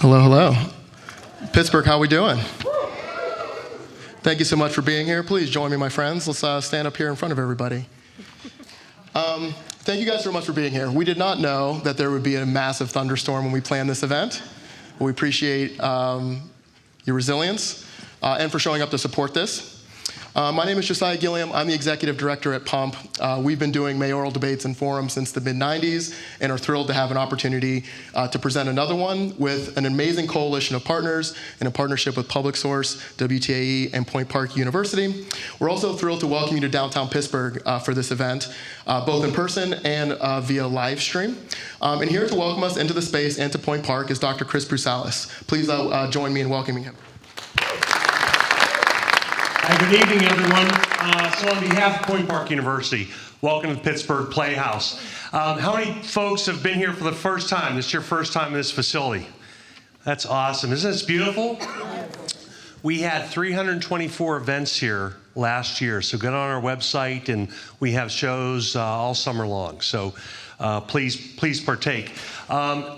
Hello, hello. Pittsburgh, how we doing? Thank you so much for being here. Please join me, my friends. Let's stand up here in front of everybody. Thank you guys so much for being here. We did not know that there would be a massive thunderstorm when we planned this event. We appreciate your resilience and for showing up to support this. My name is Josiah Gilliam. I'm the executive director at Pump. We've been doing mayoral debates and forums since the mid-90s and are thrilled to have an opportunity to present another one with an amazing coalition of partners in a partnership with Public Source, WTAE, and Point Park University. We're also thrilled to welcome you to downtown Pittsburgh for this event, both in person and via live stream. And here to welcome us into the space and to Point Park is Dr. Chris Brusalis. Please join me in welcoming him. Hi, good evening, everyone. So on behalf of Point Park University, welcome to the Pittsburgh Playhouse. How many folks have been here for the first time? This is your first time in this facility. That's awesome. Isn't this beautiful? We had 324 events here last year, so get on our website, and we have shows all summer long. So please partake.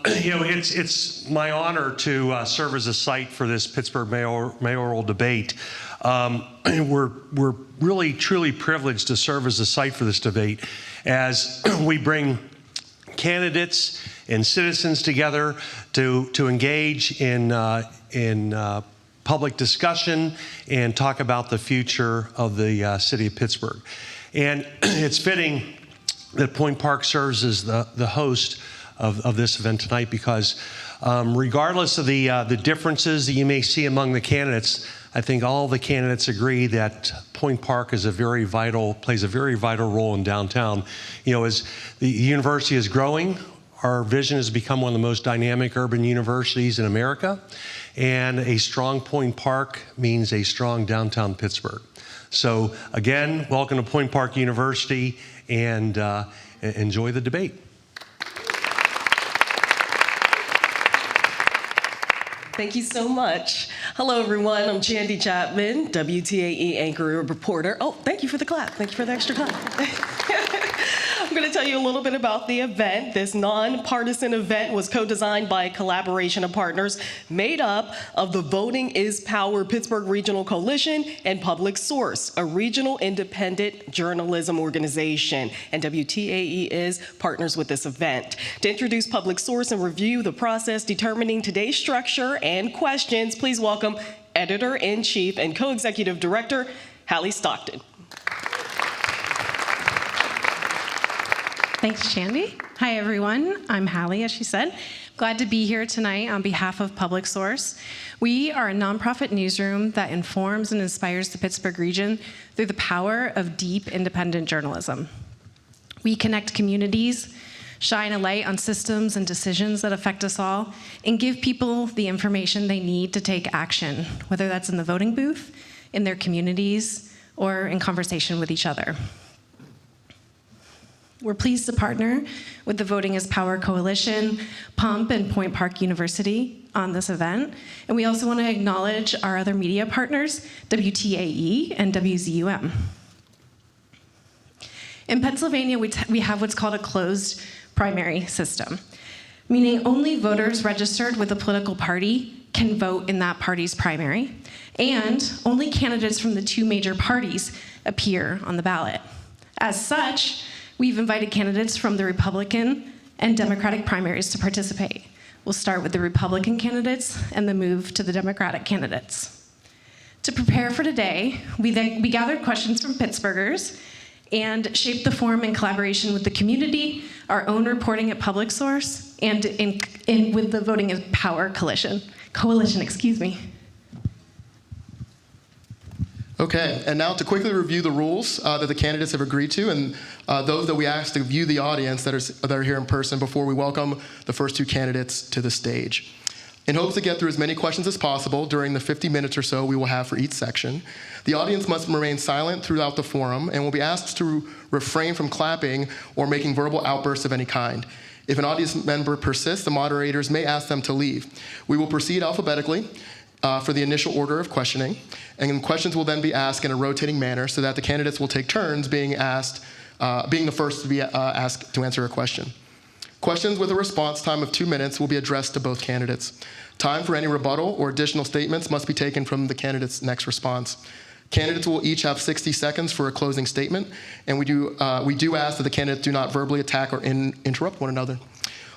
It's my honor to serve as a site for this Pittsburgh mayoral debate. We're really, truly privileged to serve as a site for this debate as we bring candidates and citizens together to engage in public discussion and talk about the future of the city of Pittsburgh. And it's fitting that Point Park serves as the host of this event tonight because regardless of the differences that you may see among the candidates, I think all the candidates agree that Point Park is plays a very vital role in downtown. You know, as the university is growing, our vision has become one of the most dynamic urban universities in America, and a strong Point Park means a strong downtown Pittsburgh. So again, welcome to Point Park University, and enjoy the debate. Thank you so much. Hello, everyone. I'm Chandy Chapman, WTAE anchor reporter. Oh, thank you for the clap. Thank you for the extra clap. I'm going to tell you a little bit about the event. This nonpartisan event was co-designed by a collaboration of partners made up of the Voting is Power Pittsburgh Regional Coalition and Public Source, a regional independent journalism organization. And WTAE is partners with this event. To introduce Public Source and review the process determining today's structure and questions, please welcome Editor-in-Chief and Co-Executive Director, Hallie Stockton. Thanks, Chandy. Hi, everyone. I'm Hallie, as she said. Glad to be here tonight on behalf of Public Source. We are a nonprofit newsroom that informs and inspires the Pittsburgh region through the power of deep, independent journalism. We connect communities, shine a light on systems and decisions that affect us all, and give people the information they need to take action, whether that's in the voting booth, in their communities, or in conversation with each other. We're pleased to partner with the Voting is Power Coalition, Pump, and Point Park University on this event. And we also want to acknowledge our other media partners, WTAE and WZUM. In Pennsylvania, we have what's called a closed primary system, meaning only voters registered with a political party can vote in that party's primary, and only candidates from the two major parties appear on the ballot. As such, we've invited candidates from the Republican and Democratic primaries to participate. We'll start with the Republican candidates and then move to the Democratic candidates. To prepare for today, we gathered questions from Pittsburghers and shaped the forum in collaboration with the community, our own reporting at Public Source, and with the Voting is Power Coalition. Okay, and now to quickly review the rules that the candidates have agreed to, and those that we asked to view the audience that are here in person before we welcome the first two candidates to the stage. In hopes to get through as many questions as possible during the 50 minutes or so we will have for each section, the audience must remain silent throughout the forum and will be asked to refrain from clapping or making verbal outbursts of any kind. If an audience member persists, the moderators may ask them to leave. We will proceed alphabetically for the initial order of questioning, and questions will then be asked in a rotating manner so that the candidates will take turns being the first to be asked to answer a question. Questions with a response time of 2 minutes will be addressed to both candidates. Time for any rebuttal or additional statements must be taken from the candidate's next response. Candidates will each have 60 seconds for a closing statement, and we do ask that the candidates do not verbally attack or interrupt one another.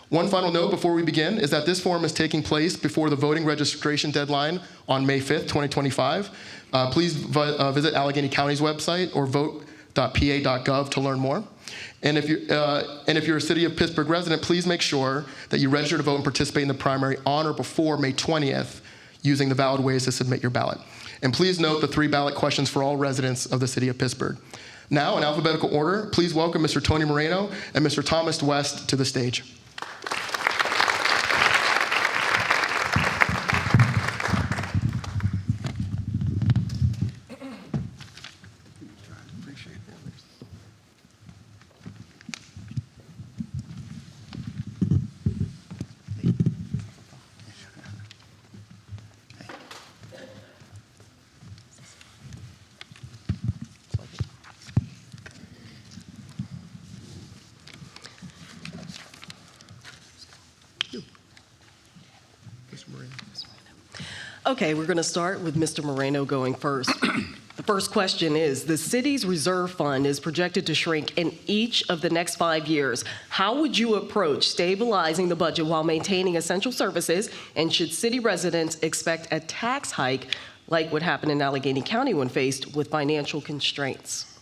One final note before we begin is that this forum is taking place before the voting registration deadline on May 5th, 2025. Please visit Allegheny County's website or vote.pa.gov to learn more. And if you're a City of Pittsburgh resident, please make sure that you register to vote and participate in the primary on or before May 20th using the valid ways to submit your ballot. And please note the 3 ballot questions for all residents of the City of Pittsburgh. Now, in alphabetical order, please welcome Mr. Tony Moreno and Mr. Thomas West to the stage. Okay, we're going to start with Mr. Moreno going first. The first question is, the city's reserve fund is projected to shrink in each of the next 5 years. How would you approach stabilizing the budget while maintaining essential services? And should city residents expect a tax hike like what happened in Allegheny County when faced with financial constraints?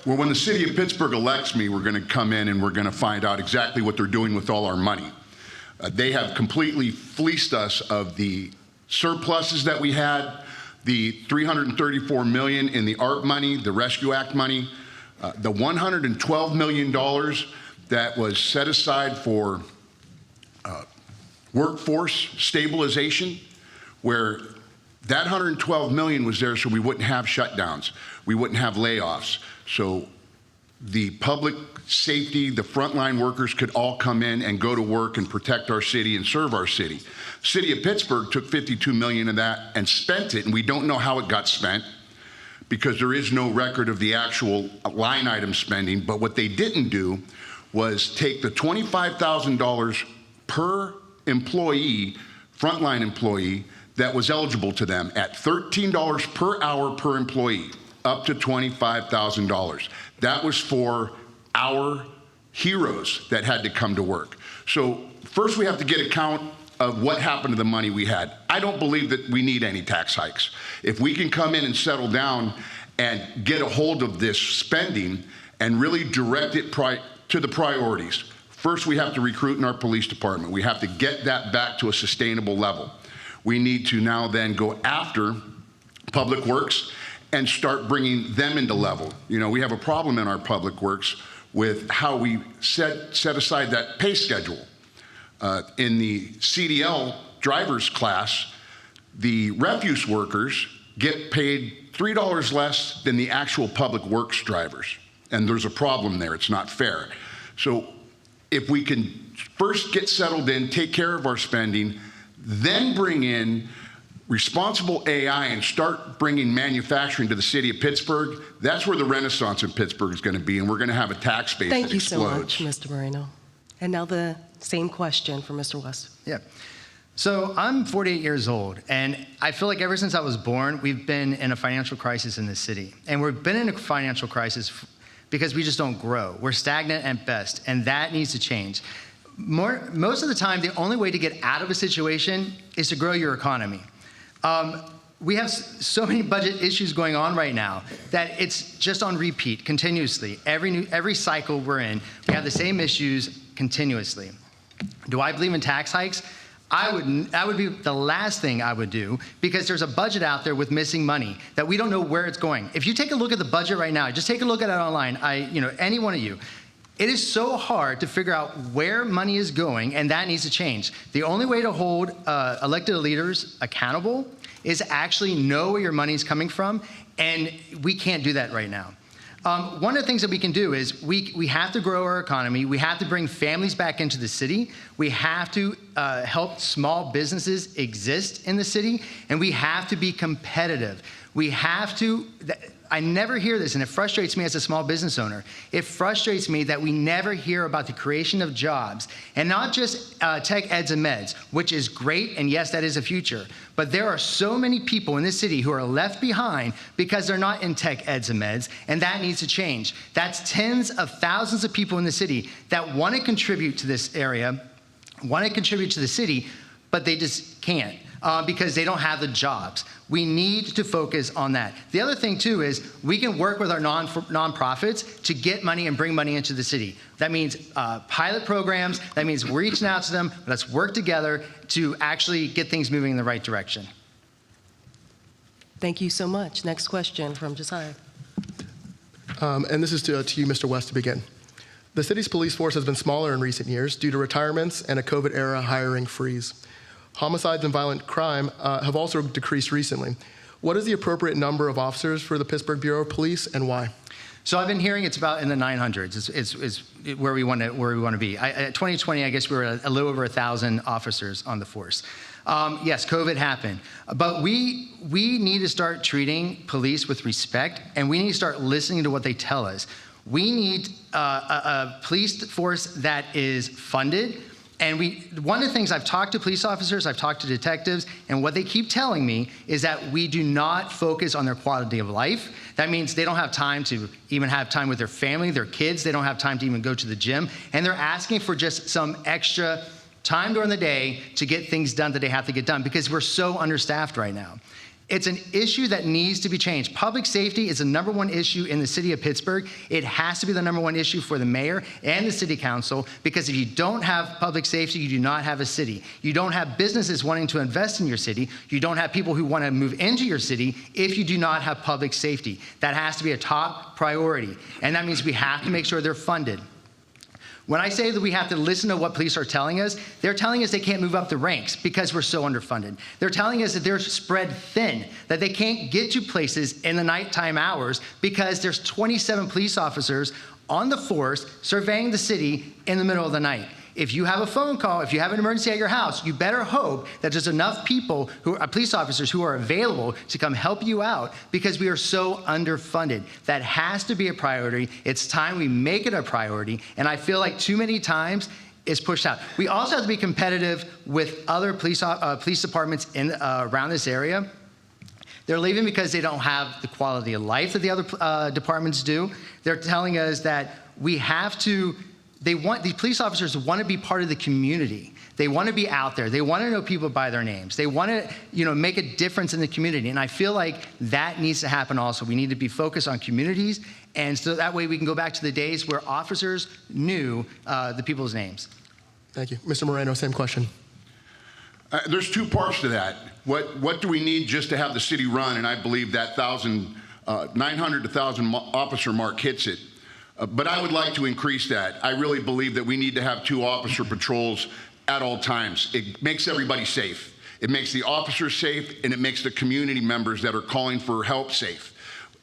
Well, when the city of Pittsburgh elects me, we're going to come in and we're going to find out exactly what they're doing with all our money. They have completely fleeced us of the surpluses that we had, the $334 million in the ARP money, the Rescue Act money, the $112 million that was set aside for workforce stabilization, where that $112 million was there so we wouldn't have shutdowns, we wouldn't have layoffs. So the public safety, the frontline workers could all come in and go to work and protect our city and serve our city. City of Pittsburgh took $52 million of that and spent it, and we don't know how it got spent because there is no record of the actual line item spending. But what they didn't do was take the $25,000 per employee, frontline employee, that was eligible to them at $13 per hour per employee, up to $25,000. That was for our heroes that had to come to work. So first we have to get a count of what happened to the money we had. I don't believe that we need any tax hikes. If we can come in and settle down and get a hold of this spending and really direct it to the priorities. First, we have to recruit in our police department. We have to get that back to a sustainable level. We need to now then go after public works and start bringing them into level. You know, we have a problem in our public works with how we set aside that pay schedule. In the CDL driver's class, the refuse workers get paid $3 less than the actual public works drivers. And there's a problem there, it's not fair. So if we can first get settled in, take care of our spending, then bring in responsible AI and start bringing manufacturing to the city of Pittsburgh, that's where the renaissance in Pittsburgh is going to be, and we're going to have a tax base that explodes. Thank you so much, Mr. Moreno. And now the same question for Mr. West. Yeah. So I'm 48 years old, and I feel like ever since I was born, we've been in a financial crisis in this city. And we've been in a financial crisis because we just don't grow. We're stagnant at best, and that needs to change. Most of the time, the only way to get out of a situation is to grow your economy. We have so many budget issues going on right now that it's just on repeat continuously. Every cycle we're in, we have the same issues continuously. Do I believe in tax hikes? That would be the last thing I would do, because there's a budget out there with missing money that we don't know where it's going. If you take a look at the budget right now, just take a look at it online, any one of you, it is so hard to figure out where money is going, and that needs to change. The only way to hold elected leaders accountable is actually know where your money is coming from, and we can't do that right now. One of the things that we can do is we have to grow our economy. We have to bring families back into the city. We have to help small businesses exist in the city, and we have to be competitive. We have to. I never hear this, and it frustrates me as a small business owner. It frustrates me that we never hear about the creation of jobs, and not just tech eds and meds, which is great, and yes, that is a future. But there are so many people in this city who are left behind because they're not in tech eds and meds, and that needs to change. That's tens of thousands of people in the city that want to contribute to this area, want to contribute to the city, but they just can't. Because they don't have the jobs. We need to focus on that. The other thing too is we can work with our nonprofits to get money and bring money into the city. That means pilot programs, that means we're reaching out to them, let's work together to actually get things moving in the right direction. Thank you so much. Next question from Josiah. And this is to you, Mr. West, to begin. The city's police force has been smaller in recent years due to retirements and a COVID-era hiring freeze. Homicides and violent crime have also decreased recently. What is the appropriate number of officers for the Pittsburgh Bureau of Police, and why? So I've been hearing it's about in the 900s. It's where we want to be. At 2020, I guess we were a little over 1,000 officers on the force. Yes, COVID happened, but we need to start treating police with respect, and we need to start listening to what they tell us. We need a police force that is funded. And one of the things I've talked to police officers, I've talked to detectives, and what they keep telling me is that we do not focus on their quality of life. That means they don't have time to even have time with their family, their kids. They don't have time to even go to the gym. And they're asking for just some extra time during the day to get things done that they have to get done because we're so understaffed right now. It's an issue that needs to be changed. Public safety is the #1 issue in the city of Pittsburgh. It has to be the #1 issue for the mayor and the city council, because if you don't have public safety, you do not have a city. You don't have businesses wanting to invest in your city. You don't have people who want to move into your city if you do not have public safety. That has to be a top priority. And that means we have to make sure they're funded. When I say that we have to listen to what police are telling us, they're telling us they can't move up the ranks because we're so underfunded. They're telling us that they're spread thin, that they can't get to places in the nighttime hours because there's 27 police officers on the force surveying the city in the middle of the night. If you have a phone call, if you have an emergency at your house, you better hope that there's enough people who are police officers who are available to come help you out, because we are so underfunded. That has to be a priority. It's time we make it a priority, and I feel like too many times it's pushed out. We also have to be competitive with other police departments around this area. They're leaving because they don't have the quality of life that the other departments do. They're telling us that we have to. These police officers want to be part of the community. They want to be out there. They want to know people by their names. They want to, make a difference in the community. And I feel like that needs to happen also. We need to be focused on communities, and so that way we can go back to the days where officers knew the people's names. Thank you. Mr. Moreno, same question. There's two parts to that. What do we need just to have the city run? And I believe that 900 to 1,000 officer mark hits it. But I would like to increase that. I really believe that we need to have 2 officer patrols at all times. It makes everybody safe. It makes the officers safe, and it makes the community members that are calling for help safe.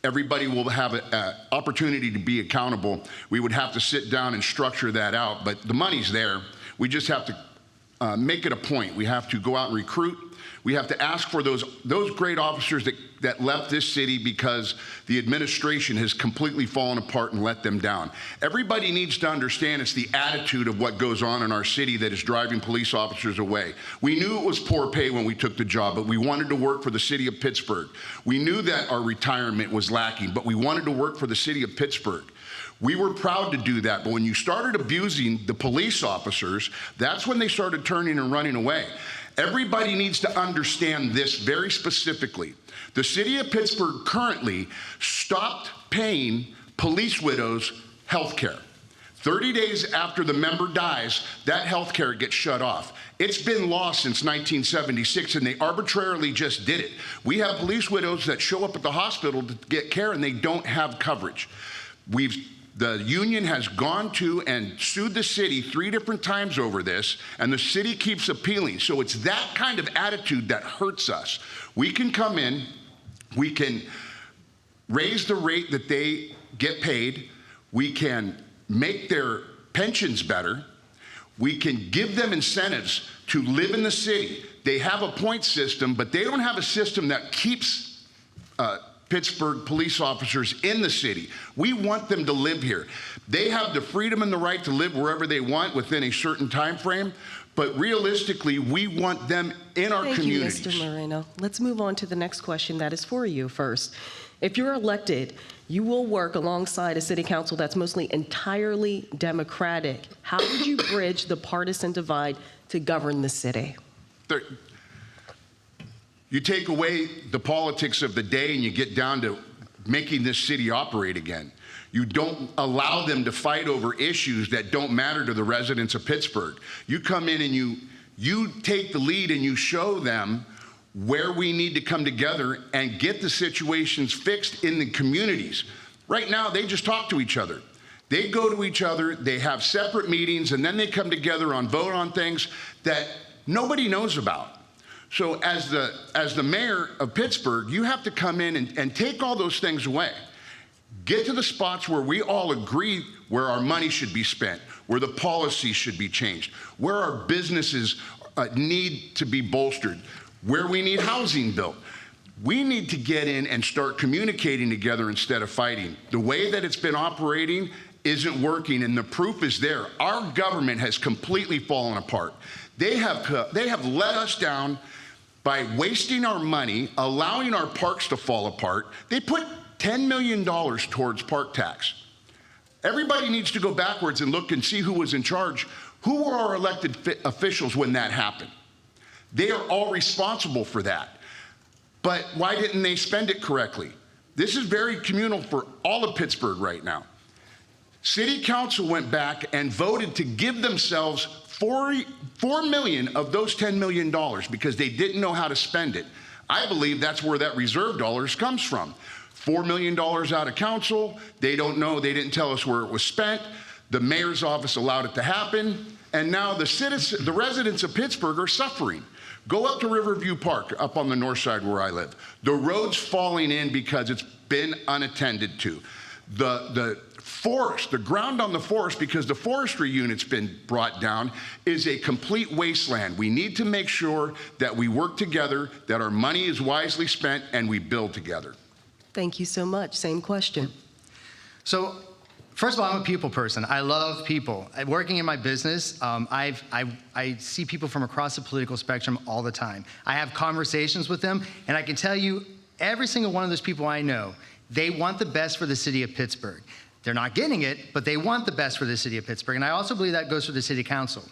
Everybody will have an opportunity to be accountable. We would have to sit down and structure that out, but the money's there. We just have to make it a point. We have to go out and recruit. We have to ask for those great officers that left this city because the administration has completely fallen apart and let them down. Everybody needs to understand it's the attitude of what goes on in our city that is driving police officers away. We knew it was poor pay when we took the job, but we wanted to work for the city of Pittsburgh. We knew that our retirement was lacking, but we wanted to work for the city of Pittsburgh. We were proud to do that, but when you started abusing the police officers, that's when they started turning and running away. Everybody needs to understand this very specifically. The city of Pittsburgh currently stopped paying police widows health care. 30 days after the member dies, that health care gets shut off. It's been lost since 1976, and they arbitrarily just did it. We have police widows that show up at the hospital to get care, and they don't have coverage. The union has gone to and sued the city 3 different times over this, and the city keeps appealing. So it's that kind of attitude that hurts us. We can come in, we can raise the rate that they get paid, we can make their pensions better, we can give them incentives to live in the city. They have a point system, but they don't have a system that keeps Pittsburgh police officers in the city. We want them to live here. They have the freedom and the right to live wherever they want within a certain time frame, but realistically, we want them in our communities. Thank you, Mr. Moreno. Let's move on to the next question that is for you first. If you're elected, you will work alongside a city council that's mostly entirely Democratic. How would you bridge the partisan divide to govern the city? You take away the politics of the day and you get down to making this city operate again. You don't allow them to fight over issues that don't matter to the residents of Pittsburgh. You come in and you take the lead and you show them where we need to come together and get the situations fixed in the communities. Right now, they just talk to each other. They go to each other, they have separate meetings, and then they come together on vote on things that nobody knows about. So as the mayor of Pittsburgh, you have to come in and take all those things away. Get to the spots where we all agree where our money should be spent, where the policies should be changed, where our businesses need to be bolstered, where we need housing built. We need to get in and start communicating together instead of fighting. The way that it's been operating isn't working, and the proof is there. Our government has completely fallen apart. They have let us down by wasting our money, allowing our parks to fall apart. They put $10 million towards park tax. Everybody needs to go backwards and look and see who was in charge. Who were our elected officials when that happened? They are all responsible for that. But why didn't they spend it correctly? This is very communal for all of Pittsburgh right now. City council went back and voted to give themselves $4 million of those $10 million because they didn't know how to spend it. I believe that's where that reserve dollars comes from. $4 million out of council. They don't know, they didn't tell us where it was spent. The mayor's office allowed it to happen. And now the residents of Pittsburgh are suffering. Go up to Riverview Park, up on the north side where I live. The road's falling in because it's been unattended to. The forest, the ground on the forest, because the forestry unit's been brought down, is a complete wasteland. We need to make sure that we work together, that our money is wisely spent, and we build together. Thank you so much. Same question. So, first of all, I'm a people person. I love people. Working in my business, I see people from across the political spectrum all the time. I have conversations with them, and I can tell you, every single one of those people I know, they want the best for the city of Pittsburgh. They're not getting it, but they want the best for the city of Pittsburgh, and I also believe that goes for the city council.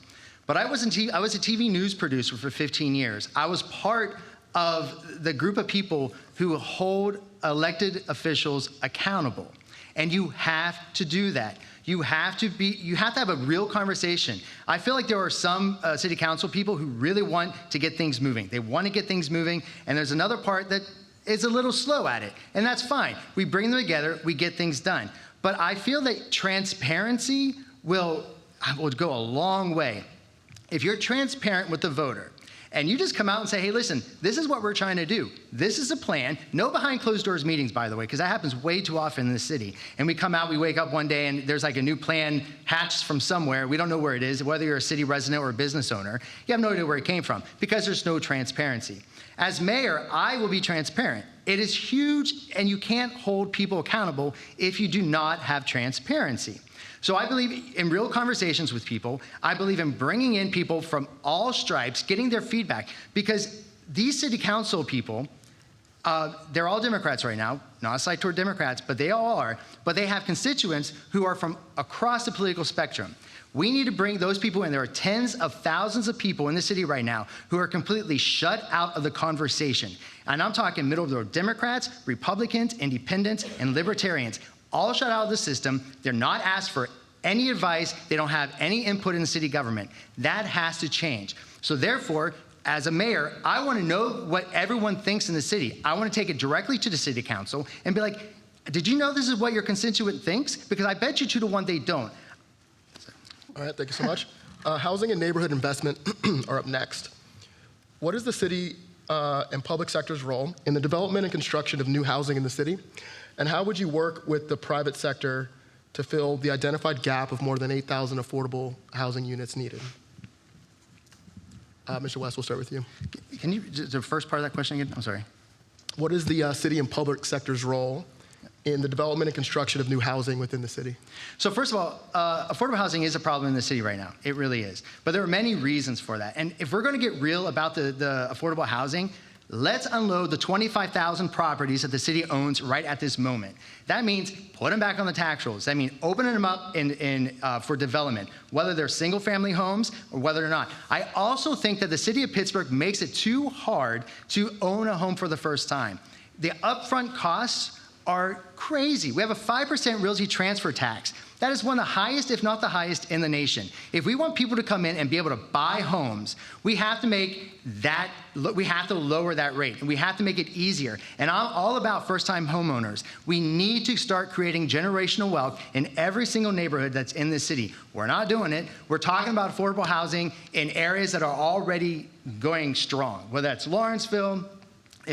But I was a TV news producer for 15 years. I was part of the group of people who hold elected officials accountable. And you have to do that. You have to have a real conversation. I feel like there are some city council people who really want to get things moving. They want to get things moving, and there's another part that is a little slow at it, and that's fine. We bring them together, we get things done. But I feel that transparency will go a long way. If you're transparent with the voter, and you just come out and say, hey, listen, this is what we're trying to do. This is a plan. No behind closed doors meetings, by the way, because that happens way too often in the city. And we come out, we wake up one day, and there's like a new plan hatched from somewhere. We don't know where it is, whether you're a city resident or a business owner. You have no idea where it came from because there's no transparency. As mayor, I will be transparent. It is huge, and you can't hold people accountable if you do not have transparency. So I believe in real conversations with people. I believe in bringing in people from all stripes, getting their feedback, because these city council people, they're all Democrats right now, not a slight toward Democrats, but they all are, but they have constituents who are from across the political spectrum. We need to bring those people in. There are tens of thousands of people in the city right now who are completely shut out of the conversation. And I'm talking middle of the road Democrats, Republicans, Independents, and Libertarians. All shut out of the system. They're not asked for any advice. They don't have any input in the city government. That has to change. So therefore, as a mayor, I want to know what everyone thinks in the city. I want to take it directly to the city council and be like, did you know this is what your constituent thinks? Because I bet you 2-1 they don't. All right, thank you so much. Housing and neighborhood investment are up next. What is the city and public sector's role in the development and construction of new housing in the city? And how would you work with the private sector to fill the identified gap of more than 8,000 affordable housing units needed? Mr. West, we'll start with you. Can you, the first part of that question again? I'm sorry. What is the city and public sector's role in the development and construction of new housing within the city? So first of all, affordable housing is a problem in the city right now. It really is. But there are many reasons for that. And if we're going to get real about the affordable housing, let's unload the 25,000 properties that the city owns right at this moment. That means put them back on the tax rolls. That means opening them up for development, whether they're single-family homes or whether or not. I also think that the city of Pittsburgh makes it too hard to own a home for the first time. The upfront costs are crazy. We have a 5% realty transfer tax. That is one of the highest, if not the highest, in the nation. If we want people to come in and be able to buy homes, we have to lower that rate, and we have to make it easier. And I'm all about first-time homeowners. We need to start creating generational wealth in every single neighborhood that's in this city. We're not doing it. We're talking about affordable housing in areas that are already going strong, whether that's Lawrenceville,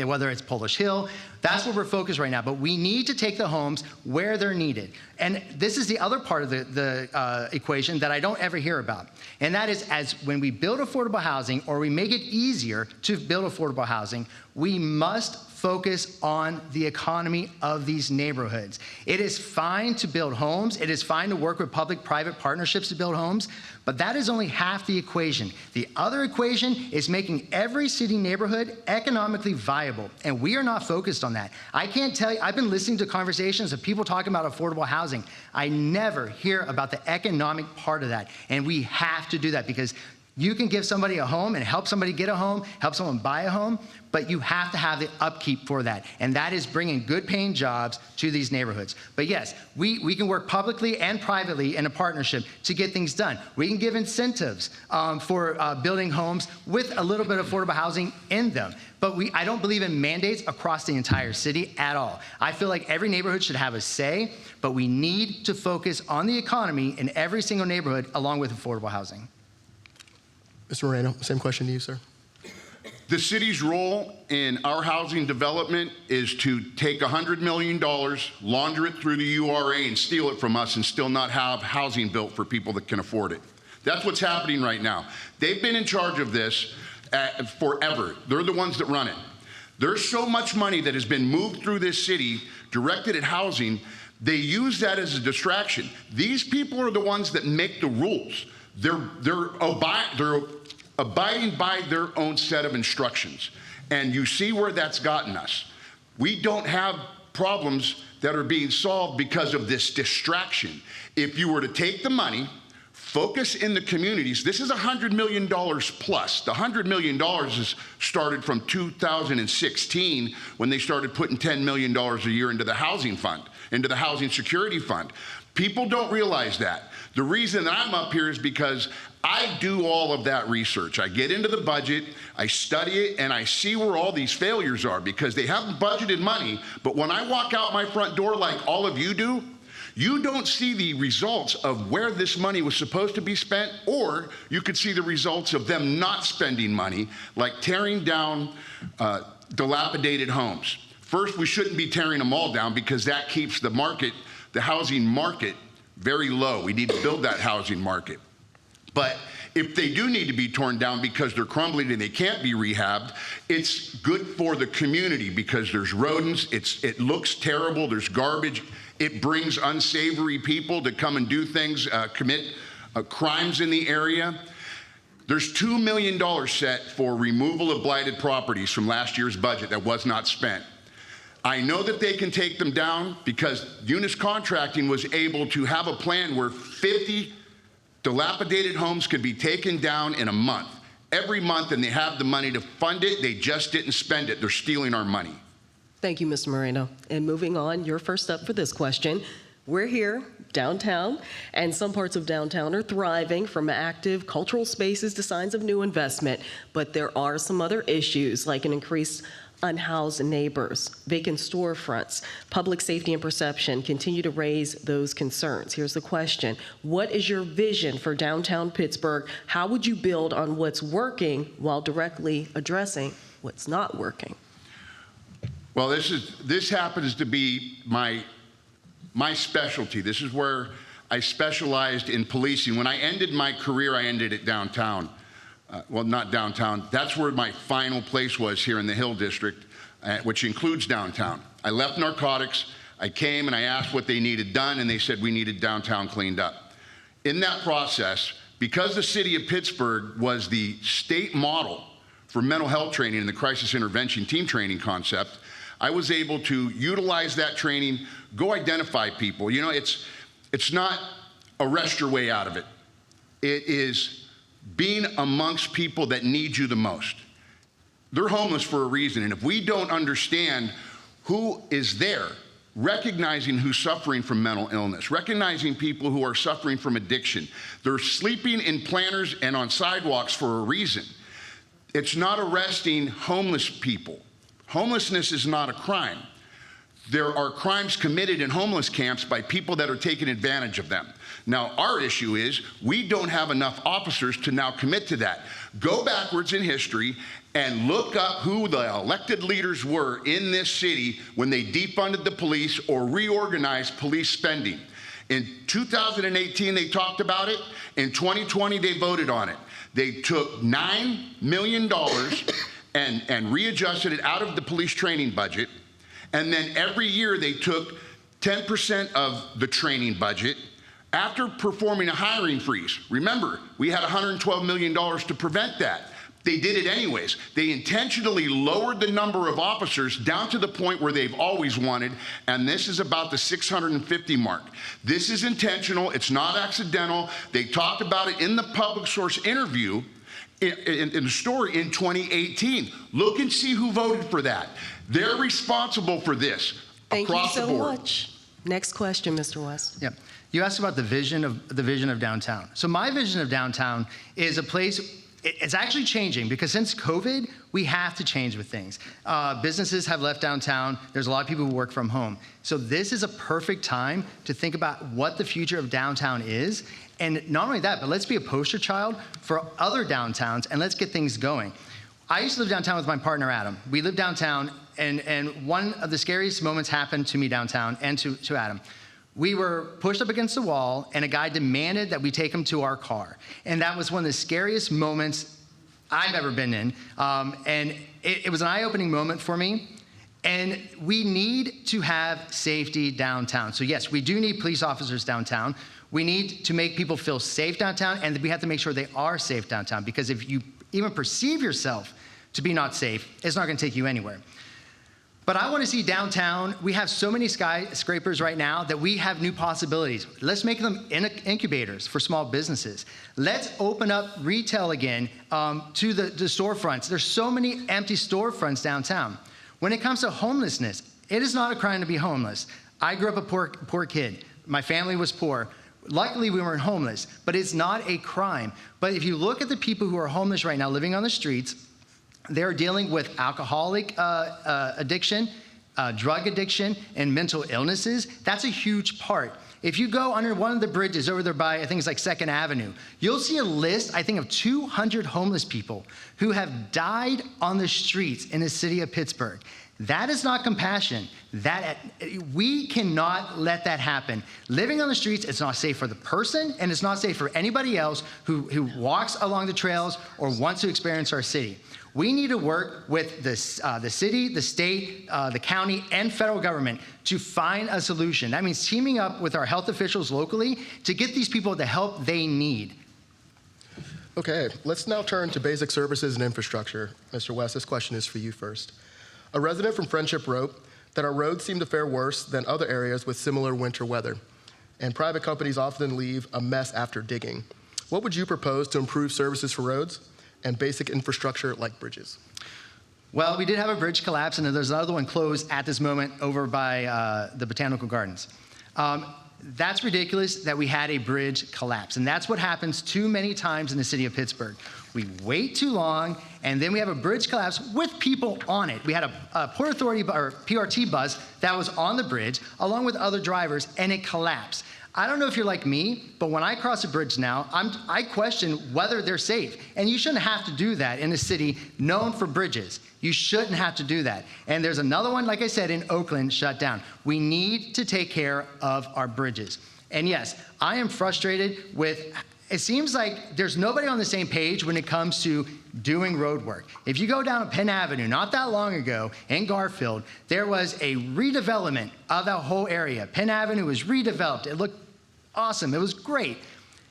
whether it's Polish Hill. That's where we're focused right now. But we need to take the homes where they're needed. And this is the other part of the equation that I don't ever hear about. And that is, as when we build affordable housing, or we make it easier to build affordable housing, we must focus on the economy of these neighborhoods. It is fine to build homes. It is fine to work with public-private partnerships to build homes, but that is only half the equation. The other equation is making every city neighborhood economically viable, and we are not focused on that. I can't tell you, I've been listening to conversations of people talking about affordable housing. I never hear about the economic part of that, and we have to do that, because you can give somebody a home and help somebody get a home, help someone buy a home, but you have to have the upkeep for that. And that is bringing good paying jobs to these neighborhoods. But yes, we can work publicly and privately in a partnership to get things done. We can give incentives for building homes with a little bit of affordable housing in them. But I don't believe in mandates across the entire city at all. I feel like every neighborhood should have a say, but we need to focus on the economy in every single neighborhood along with affordable housing. Mr. Moreno, same question to you, sir. The city's role in our housing development is to take $100 million, launder it through the URA, and steal it from us and still not have housing built for people that can afford it. That's what's happening right now. They've been in charge of this forever. They're the ones that run it. There's so much money that has been moved through this city directed at housing. They use that as a distraction. These people are the ones that make the rules. They're abiding by their own set of instructions. And you see where that's gotten us. We don't have problems that are being solved because of this distraction. If you were to take the money, focus in the communities, this is $100 million plus. The $100 million is started from 2016 when they started putting $10 million a year into the housing fund, into the housing security fund. People don't realize that. The reason that I'm up here is because I do all of that research. I get into the budget, I study it, and I see where all these failures are because they haven't budgeted money. But when I walk out my front door like all of you do, you don't see the results of where this money was supposed to be spent, or you could see the results of them not spending money, like tearing down dilapidated homes. First, we shouldn't be tearing them all down because that keeps the market, the housing market, very low. We need to build that housing market. But if they do need to be torn down because they're crumbling and they can't be rehabbed, it's good for the community because there's rodents, it looks terrible, there's garbage. It brings unsavory people to come and do things, commit crimes in the area. There's $2 million set for removal of blighted properties from last year's budget that was not spent. I know that they can take them down because Unis Contracting was able to have a plan where 50 dilapidated homes could be taken down in a month, every month, and they have the money to fund it. They just didn't spend it. They're stealing our money. Thank you, Mr. Moreno. And moving on, you're first up for this question. We're here, downtown, and some parts of downtown are thriving, from active cultural spaces to signs of new investment. But there are some other issues, like an increased unhoused neighbors, vacant storefronts, public safety and perception continue to raise those concerns. Here's the question. What is your vision for downtown Pittsburgh? How would you build on what's working while directly addressing what's not working? Well, this happens to be my specialty. This is where I specialized in policing. When I ended my career, I ended it downtown. Well, not downtown. That's where my final place was here in the Hill District. which includes downtown. I left narcotics. I came and I asked what they needed done, and they said we needed downtown cleaned up. In that process, because the city of Pittsburgh was the state model for mental health training and the crisis intervention team training concept, I was able to utilize that training, go identify people. You know, it's not arrest your way out of it. It is being amongst people that need you the most. They're homeless for a reason, and if we don't understand who is there, recognizing who's suffering from mental illness, recognizing people who are suffering from addiction, they're sleeping in planters and on sidewalks for a reason. It's not arresting homeless people. Homelessness is not a crime. There are crimes committed in homeless camps by people that are taking advantage of them. Now, our issue is we don't have enough officers to now commit to that. Go backwards in history and look up who the elected leaders were in this city when they defunded the police or reorganized police spending. In 2018, they talked about it. In 2020, they voted on it. They took $9 million and readjusted it out of the police training budget. And then every year they took 10% of the training budget after performing a hiring freeze. Remember, we had $112 million to prevent that. They did it anyways. They intentionally lowered the number of officers down to the point where they've always wanted, and this is about the 650 mark. This is intentional, it's not accidental. They talked about it in the public source interview in the story in 2018. Look and see who voted for that. They're responsible for this across the board. Thank you so much. Next question, Mr. West. Yep. You asked about the vision of downtown. So my vision of downtown is a place. It's actually changing because since COVID, we have to change with things. Businesses have left downtown. There's a lot of people who work from home. So this is a perfect time to think about what the future of downtown is. And not only that, but let's be a poster child for other downtowns and let's get things going. I used to live downtown with my partner, Adam. We lived downtown, and one of the scariest moments happened to me downtown and to Adam. We were pushed up against the wall, and a guy demanded that we take him to our car. And that was one of the scariest moments I've ever been in. And it was an eye-opening moment for me. And we need to have safety downtown. So yes, we do need police officers downtown. We need to make people feel safe downtown, and we have to make sure they are safe downtown, because if you even perceive yourself to be not safe, it's not gonna take you anywhere. But I want to see downtown, we have so many skyscrapers right now that we have new possibilities. Let's make them incubators for small businesses. Let's open up retail again to the storefronts. There's so many empty storefronts downtown. When it comes to homelessness, it is not a crime to be homeless. I grew up a poor kid. My family was poor. Luckily, we weren't homeless, but it's not a crime. But if you look at the people who are homeless right now living on the streets, they're dealing with alcoholic addiction, drug addiction, and mental illnesses. That's a huge part. If you go under one of the bridges over there by, I think it's like 2nd Avenue, you'll see a list, I think, of 200 homeless people who have died on the streets in the city of Pittsburgh. That is not compassion. We cannot let that happen. Living on the streets, it's not safe for the person, and it's not safe for anybody else who walks along the trails or wants to experience our city. We need to work with the city, the state, the county, and federal government to find a solution. That means teaming up with our health officials locally to get these people the help they need. Okay, let's now turn to basic services and infrastructure. Mr. West, this question is for you first. A resident from Friendship wrote that our roads seem to fare worse than other areas with similar winter weather, and private companies often leave a mess after digging. What would you propose to improve services for roads and basic infrastructure like bridges? Well, we did have a bridge collapse, and there's another one closed at this moment over by the Botanical Gardens. That's ridiculous that we had a bridge collapse, and that's what happens too many times in the city of Pittsburgh. We wait too long, and then we have a bridge collapse with people on it. We had a Port Authority or PRT bus that was on the bridge, along with other drivers, and it collapsed. I don't know if you're like me, but when I cross a bridge now, I question whether they're safe. And you shouldn't have to do that in a city known for bridges. You shouldn't have to do that. And there's another one, like I said, in Oakland, shut down. We need to take care of our bridges. And yes, I am frustrated with, it seems like there's nobody on the same page when it comes to doing road work. If you go down Penn Avenue, not that long ago in Garfield, there was a redevelopment of that whole area. Penn Avenue was redeveloped. It looked awesome. It was great.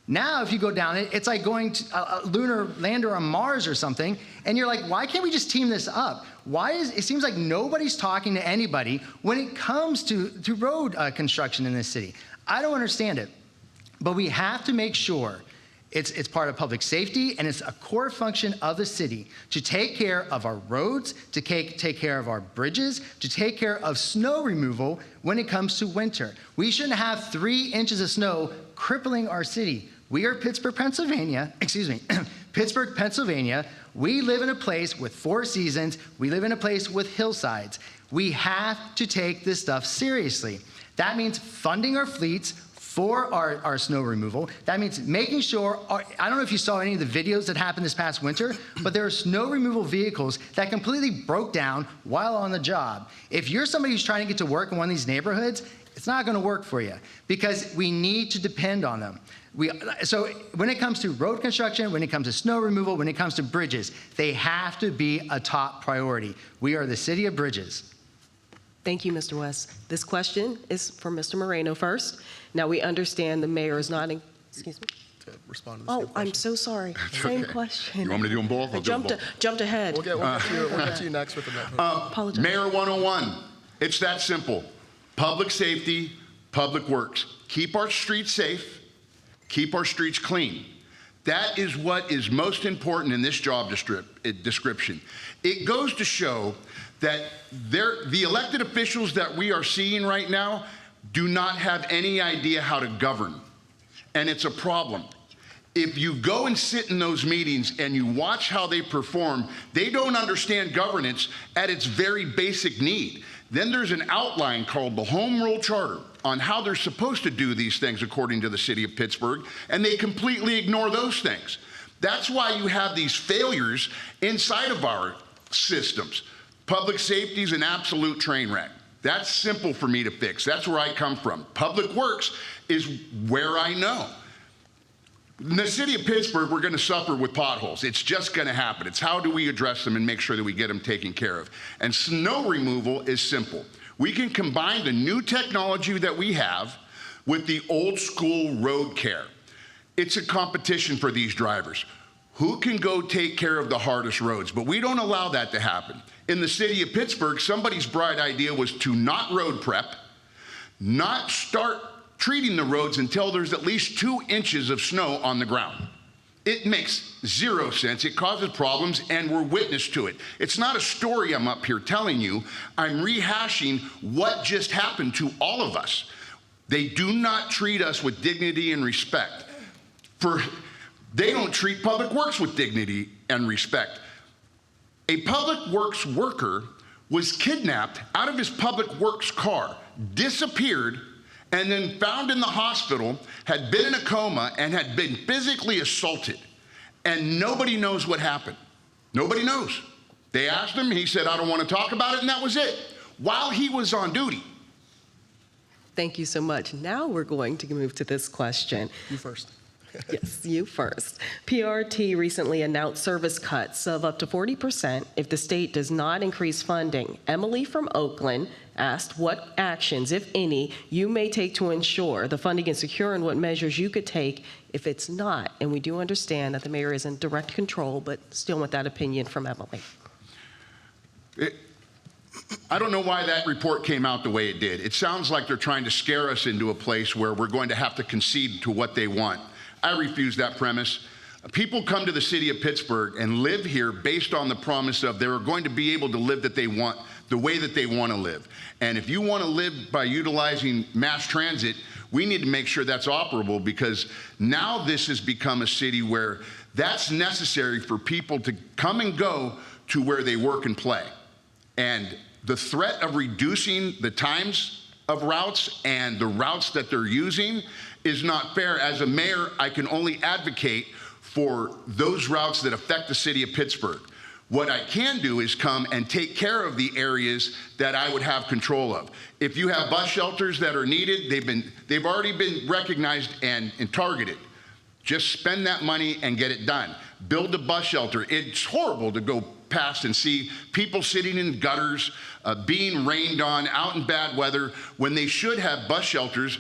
Now, if you go down it, it's like going to a lunar lander on Mars or something, and you're like, why can't we just team this up? It seems like nobody's talking to anybody when it comes to road construction in this city. I don't understand it, but we have to make sure it's part of public safety, and it's a core function of the city to take care of our roads, to take care of our bridges, to take care of snow removal when it comes to winter. We shouldn't have 3 inches of snow crippling our city. We are Pittsburgh, Pennsylvania. Pittsburgh, Pennsylvania. We live in a place with 4 seasons. We live in a place with hillsides. We have to take this stuff seriously. That means funding our fleets for our snow removal. That means making sure, I don't know if you saw any of the videos that happened this past winter, but there are snow removal vehicles that completely broke down while on the job. If you're somebody who's trying to get to work in one of these neighborhoods, it's not gonna work for you because we need to depend on them. So when it comes to road construction, when it comes to snow removal, when it comes to bridges, they have to be a top priority. We are the city of bridges. Thank you, Mr. West. This question is for Mr. Moreno first. Now, we understand the mayor is not, excuse me? To respond to the same Oh, question. I'm so sorry. Same question. You want me to do them both? I I'll do them both. jumped ahead. We'll get to you next with the Apologize. Mayor 101, it's that simple. Public safety, public works. Keep our streets safe, keep our streets clean. That is what is most important in this job description. It goes to show that the elected officials that we are seeing right now do not have any idea how to govern. And it's a problem. If you go and sit in those meetings and you watch how they perform, they don't understand governance at its very basic need. Then there's an outline called the Home Rule Charter on how they're supposed to do these things according to the city of Pittsburgh, and they completely ignore those things. That's why you have these failures inside of our systems. Public safety is an absolute train wreck. That's simple for me to fix. That's where I come from. Public works is where I know. In the city of Pittsburgh, we're going to suffer with potholes. It's just going to happen. It's how do we address them and make sure that we get them taken care of. And snow removal is simple. We can combine the new technology that we have with the old school road care. It's a competition for these drivers. Who can go take care of the hardest roads? But we don't allow that to happen. In the city of Pittsburgh, somebody's bright idea was to not road prep, not start treating the roads until there's at least 2 inches of snow on the ground. It makes 0 sense. It causes problems, and we're witness to it. It's not a story I'm up here telling you. I'm rehashing what just happened to all of us. They do not treat us with dignity and respect. They don't treat public works with dignity and respect. A public works worker was kidnapped out of his public works car, disappeared, and then found in the hospital, had been in a coma, and had been physically assaulted. And nobody knows what happened. Nobody knows. They asked him, he said, I don't want to talk about it, and that was it, while he was on duty. Thank you so much. Now we're going to move to this question. You first. Yes, you first. PRT recently announced service cuts of up to 40% if the state does not increase funding. Emily from Oakland asked what actions, if any, you may take to ensure the funding is secure and what measures you could take if it's not. And we do understand that the mayor is in direct control, but still want that opinion from Emily. I don't know why that report came out the way it did. It sounds like they're trying to scare us into a place where we're going to have to concede to what they want. I refuse that premise. People come to the city of Pittsburgh and live here based on the promise of they're going to be able to live that they want, the way that they want to live. And if you want to live by utilizing mass transit, we need to make sure that's operable, because now this has become a city where that's necessary for people to come and go to where they work and play. And the threat of reducing the times of routes and the routes that they're using is not fair. As a mayor, I can only advocate for those routes that affect the city of Pittsburgh. What I can do is come and take care of the areas that I would have control of. If you have bus shelters that are needed, they've already been recognized and targeted. Just spend that money and get it done. build a bus shelter. It's horrible to go past and see people sitting in gutters, being rained on, out in bad weather, when they should have bus shelters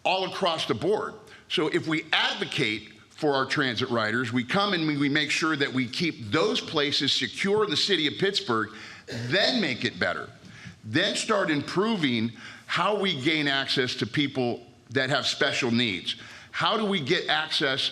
all across the board. So if we advocate for our transit riders, we come and we make sure that we keep those places secure in the city of Pittsburgh, then make it better. Then start improving how we gain access to people that have special needs. How do we get access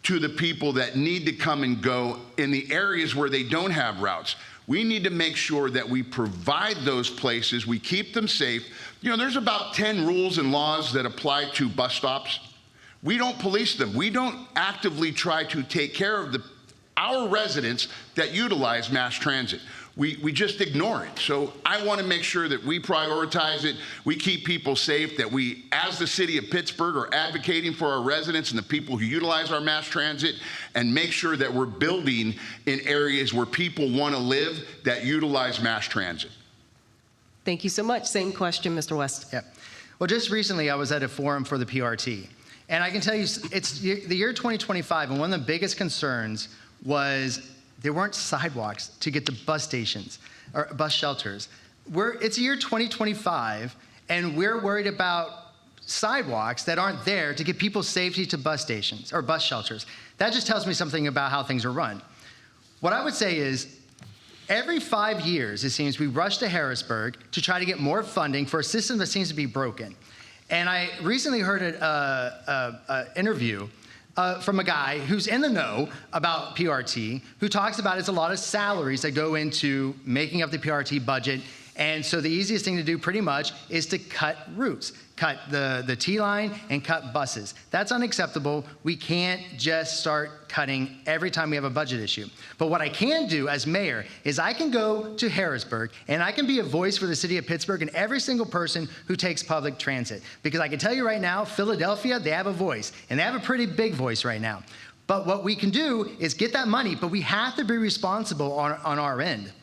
to the people that need to come and go in the areas where they don't have routes? We need to make sure that we provide those places, we keep them safe. You know, there's about 10 rules and laws that apply to bus stops. We don't police them. We don't actively try to take care of our residents that utilize mass transit. We just ignore it. So I want to make sure that we prioritize it, we keep people safe, that we, as the city of Pittsburgh, are advocating for our residents and the people who utilize our mass transit, and make sure that we're building in areas where people want to live that utilize mass transit. Thank you so much. Same question, Mr. West. Yeah. Well, just recently I was at a forum for the PRT, and I can tell you it's the year 2025, and one of the biggest concerns was there weren't sidewalks to get to bus stations or bus shelters. It's year 2025, and we're worried about sidewalks that aren't there to get people safety to bus stations or bus shelters. That just tells me something about how things are run. What I would say is, every 5 years, it seems, we rush to Harrisburg to try to get more funding for a system that seems to be broken. And I recently heard an interview from a guy who's in the know about PRT, who talks about it's a lot of salaries that go into making up the PRT budget. And so the easiest thing to do pretty much is to cut routes, cut the T-line and cut buses. That's unacceptable. We can't just start cutting every time we have a budget issue. But what I can do as mayor is I can go to Harrisburg and I can be a voice for the city of Pittsburgh and every single person who takes public transit. Because I can tell you right now, Philadelphia, they have a voice, and they have a pretty big voice right now. But what we can do is get that money, but we have to be responsible on our end.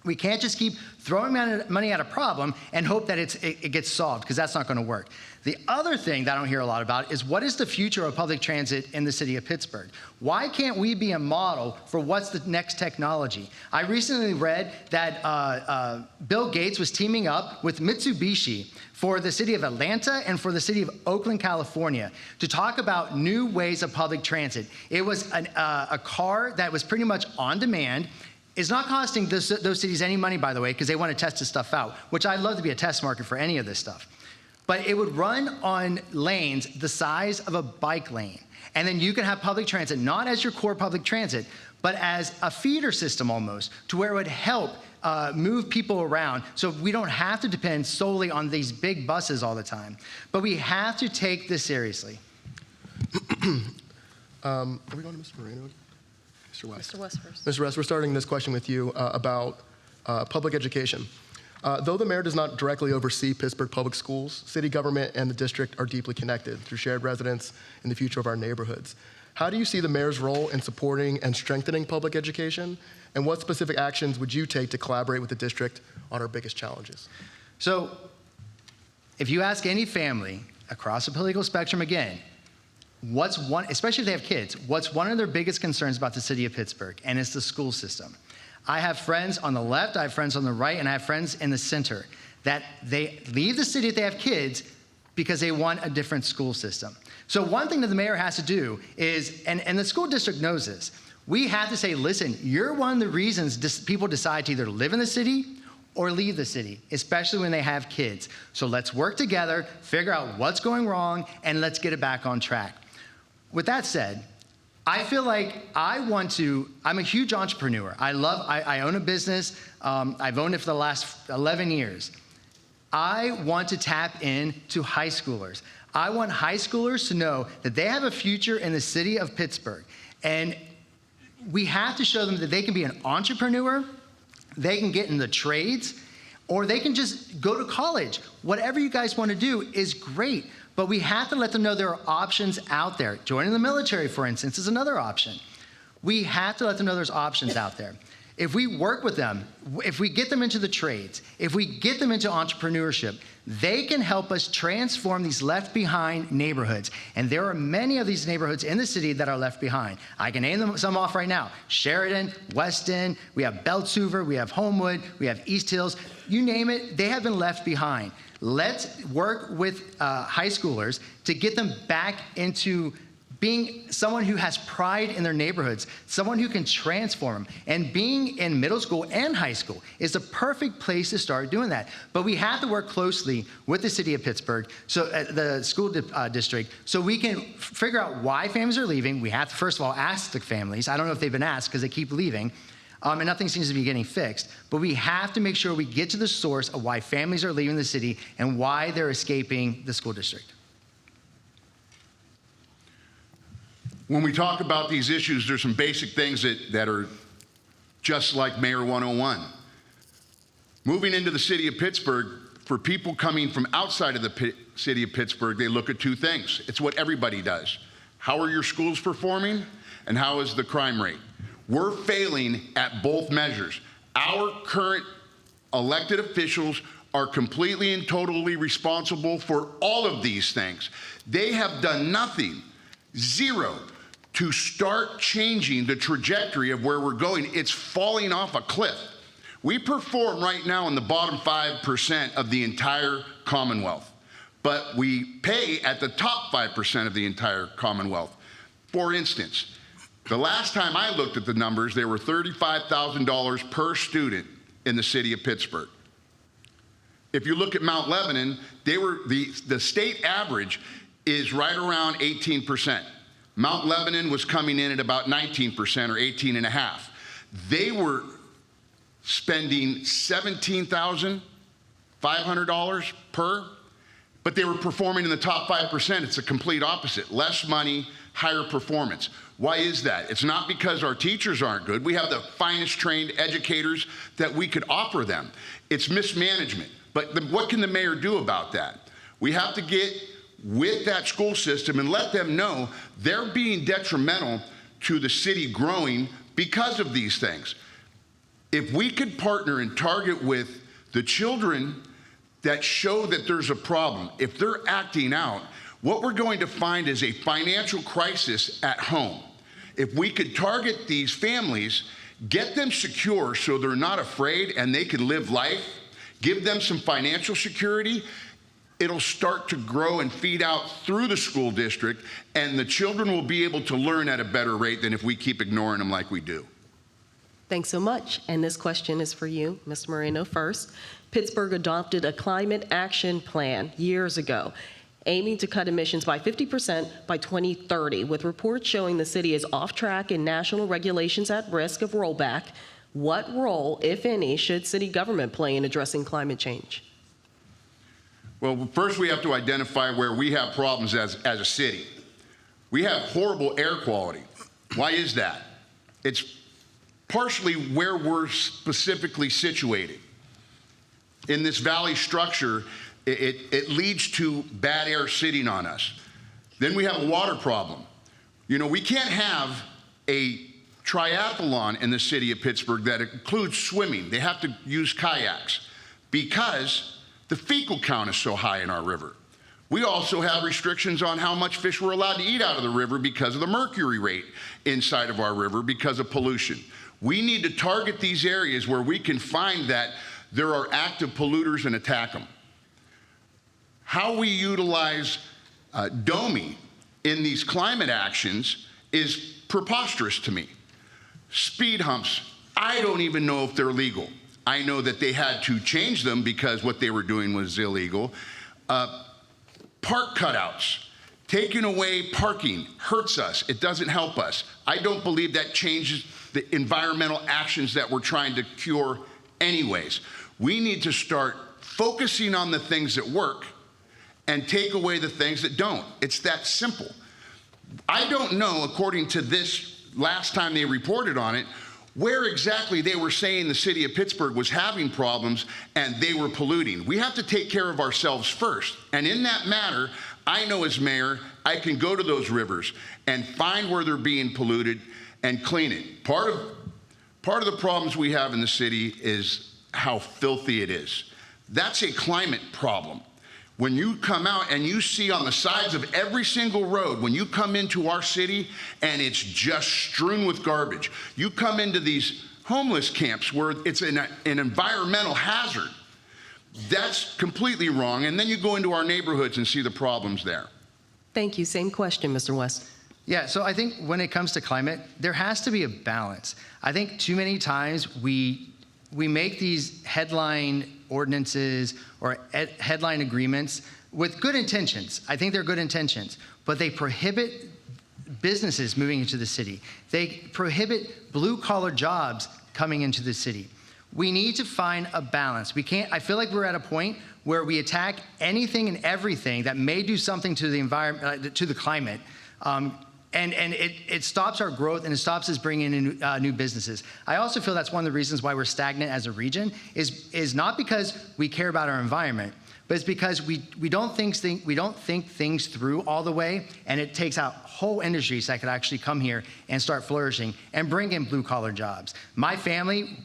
We can't just keep throwing money at a problem and hope that it gets solved, because that's not going to work. The other thing that I don't hear a lot about is, what is the future of public transit in the city of Pittsburgh? Why can't we be a model for what's the next technology? I recently read that Bill Gates was teaming up with Mitsubishi for the city of Atlanta and for the city of Oakland, California, to talk about new ways of public transit. It was a car that was pretty much on demand. It's not costing those cities any money, by the way, because they want to test this stuff out, which I'd love to be a test market for any of this stuff. But it would run on lanes the size of a bike lane. And then you can have public transit, not as your core public transit, but as a feeder system almost, to where it would help move people around, so we don't have to depend solely on these big buses all the time. But we have to take this seriously. Are we going to Mr. Moreno? Mr. West. Mr. West first. Mr. West, we're starting this question with you about public education. Though the mayor does not directly oversee Pittsburgh public schools, city government and the district are deeply connected through shared residence in the future of our neighborhoods. How do you see the mayor's role in supporting and strengthening public education? And what specific actions would you take to collaborate with the district on our biggest challenges? So if you ask any family across the political spectrum again, what's one, especially if they have kids, what's one of their biggest concerns about the city of Pittsburgh? And it's the school system. I have friends on the left, I have friends on the right, and I have friends in the center that they leave the city if they have kids because they want a different school system. So one thing that the mayor has to do is, and the school district knows this, we have to say, listen, you're one of the reasons people decide to either live in the city or leave the city, especially when they have kids. So let's work together, figure out what's going wrong, and let's get it back on track. With that said, I feel like I'm a huge entrepreneur. I own a business. I've owned it for the last 11 years. I want to tap into high schoolers. I want high schoolers to know that they have a future in the city of Pittsburgh. And we have to show them that they can be an entrepreneur, they can get in the trades, or they can just go to college. Whatever you guys want to do is great. But we have to let them know there are options out there. Joining the military, for instance, is another option. We have to let them know there's options out there. If we work with them, if we get them into the trades, if we get them into entrepreneurship, they can help us transform these left behind neighborhoods. And there are many of these neighborhoods in the city that are left behind. I can name them some off right now. Sheridan, West End, we have Beltsuver, we have Homewood, we have East Hills. You name it, they have been left behind. Let's work with high schoolers to get them back into being someone who has pride in their neighborhoods, someone who can transform them. And being in middle school and high school is the perfect place to start doing that. But we have to work closely with the city of Pittsburgh, so the school district, so we can figure out why families are leaving. We have to, first of all, ask the families. I don't know if they've been asked because they keep leaving. And nothing seems to be getting fixed. But we have to make sure we get to the source of why families are leaving the city and why they're escaping the school district. When we talk about these issues, there's some basic things that are just like Mayor 101. Moving into the city of Pittsburgh, for people coming from outside of the city of Pittsburgh, they look at two things. It's what everybody does. How are your schools performing, and how is the crime rate? We're failing at both measures. Our current elected officials are completely and totally responsible for all of these things. They have done nothing, zero, to start changing the trajectory of where we're going. It's falling off a cliff. We perform right now in the bottom 5% of the entire Commonwealth, but we pay at the top 5% of the entire Commonwealth. For instance, the last time I looked at the numbers, there were $35,000 per student in the city of Pittsburgh. If you look at Mount Lebanon, the state average is right around 18%. Mount Lebanon was coming in at about 19% or 18.5%. They were spending $17,500 per, but they were performing in the top 5%. It's the complete opposite. Less money, higher performance. Why is that? It's not because our teachers aren't good. We have the finest trained educators that we could offer them. It's mismanagement. But what can the mayor do about that? We have to get with that school system and let them know they're being detrimental to the city growing because of these things. If we could partner and target with the children that show that there's a problem, if they're acting out, what we're going to find is a financial crisis at home. If we could target these families, get them secure so they're not afraid and they can live life, give them some financial security, it'll start to grow and feed out through the school district, and the children will be able to learn at a better rate than if we keep ignoring them like we do. Thanks so much. And this question is for you, Mr. Moreno, first. Pittsburgh adopted a climate action plan years ago, aiming to cut emissions by 50% by 2030, with reports showing the city is off track and national regulations at risk of rollback. What role, if any, should city government play in addressing climate change? Well, first we have to identify where we have problems as a city. We have horrible air quality. Why is that? It's partially where we're specifically situated. In this valley structure, it leads to bad air sitting on us. Then we have a water problem. You know, we can't have a triathlon in the city of Pittsburgh that includes swimming. They have to use kayaks because the fecal count is so high in our river. We also have restrictions on how much fish we're allowed to eat out of the river because of the mercury rate inside of our river because of pollution. We need to target these areas where we can find that there are active polluters and attack them. How we utilize DOMI in these climate actions is preposterous to me. Speed humps, I don't even know if they're legal. I know that they had to change them because what they were doing was illegal. Park cutouts, taking away parking hurts us. It doesn't help us. I don't believe that changes the environmental actions that we're trying to cure anyways. We need to start focusing on the things that work and take away the things that don't. It's that simple. I don't know, according to this last time they reported on it, where exactly they were saying the city of Pittsburgh was having problems and they were polluting. We have to take care of ourselves first. And in that matter, I know as mayor, I can go to those rivers and find where they're being polluted and clean it. Part of Part of the problems we have in the city is how filthy it is. That's a climate problem. When you come out and you see on the sides of every single road, when you come into our city and it's just strewn with garbage, you come into these homeless camps where it's an environmental hazard. That's completely wrong. And then you go into our neighborhoods and see the problems there. Thank you. Same question, Mr. West. Yeah, so I think when it comes to climate, there has to be a balance. I think too many times we make these headline ordinances or headline agreements with good intentions. I think they're good intentions, but they prohibit businesses moving into the city. They prohibit blue-collar jobs coming into the city. We need to find a balance. I feel like we're at a point where we attack anything and everything that may do something to the environment, to the climate, and it stops our growth and it stops us bringing in new businesses. I also feel that's one of the reasons why we're stagnant as a region is not because we care about our environment, but it's because we don't think things through all the way, and it takes out whole industries that could actually come here and start flourishing and bring in blue-collar jobs. My family,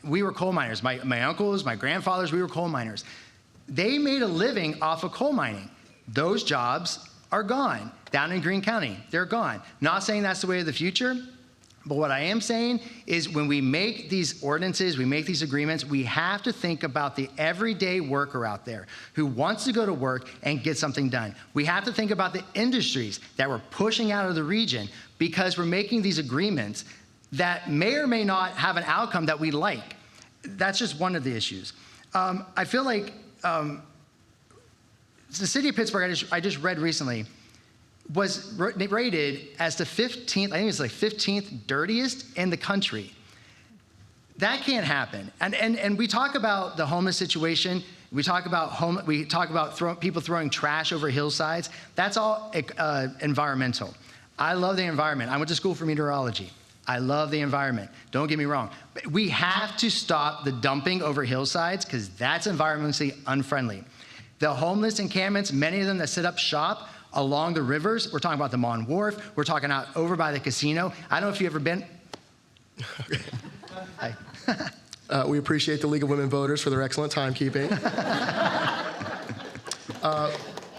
we were coal miners. My uncles, my grandfathers, we were coal miners. They made a living off of coal mining. Those jobs are gone. Down in Greene County, they're gone. Not saying that's the way of the future, but what I am saying is when we make these ordinances, we make these agreements, we have to think about the everyday worker out there who wants to go to work and get something done. We have to think about the industries that we're pushing out of the region because we're making these agreements that may or may not have an outcome that we like. That's just one of the issues. I feel like the city of Pittsburgh, I just read recently, was rated as the 15th, I think it's like 15th dirtiest in the country. That can't happen. And we talk about the homeless situation. We talk about people throwing trash over hillsides. That's all environmental. I love the environment. I went to school for meteorology. I love the environment. Don't get me wrong. But we have to stop the dumping over hillsides because that's environmentally unfriendly. The homeless encampments, many of them that set up shop along the rivers, we're talking about the Mon Wharf, we're talking out over by the casino. I don't know if you've ever been. Hi. We appreciate the League of Women Voters for their excellent timekeeping.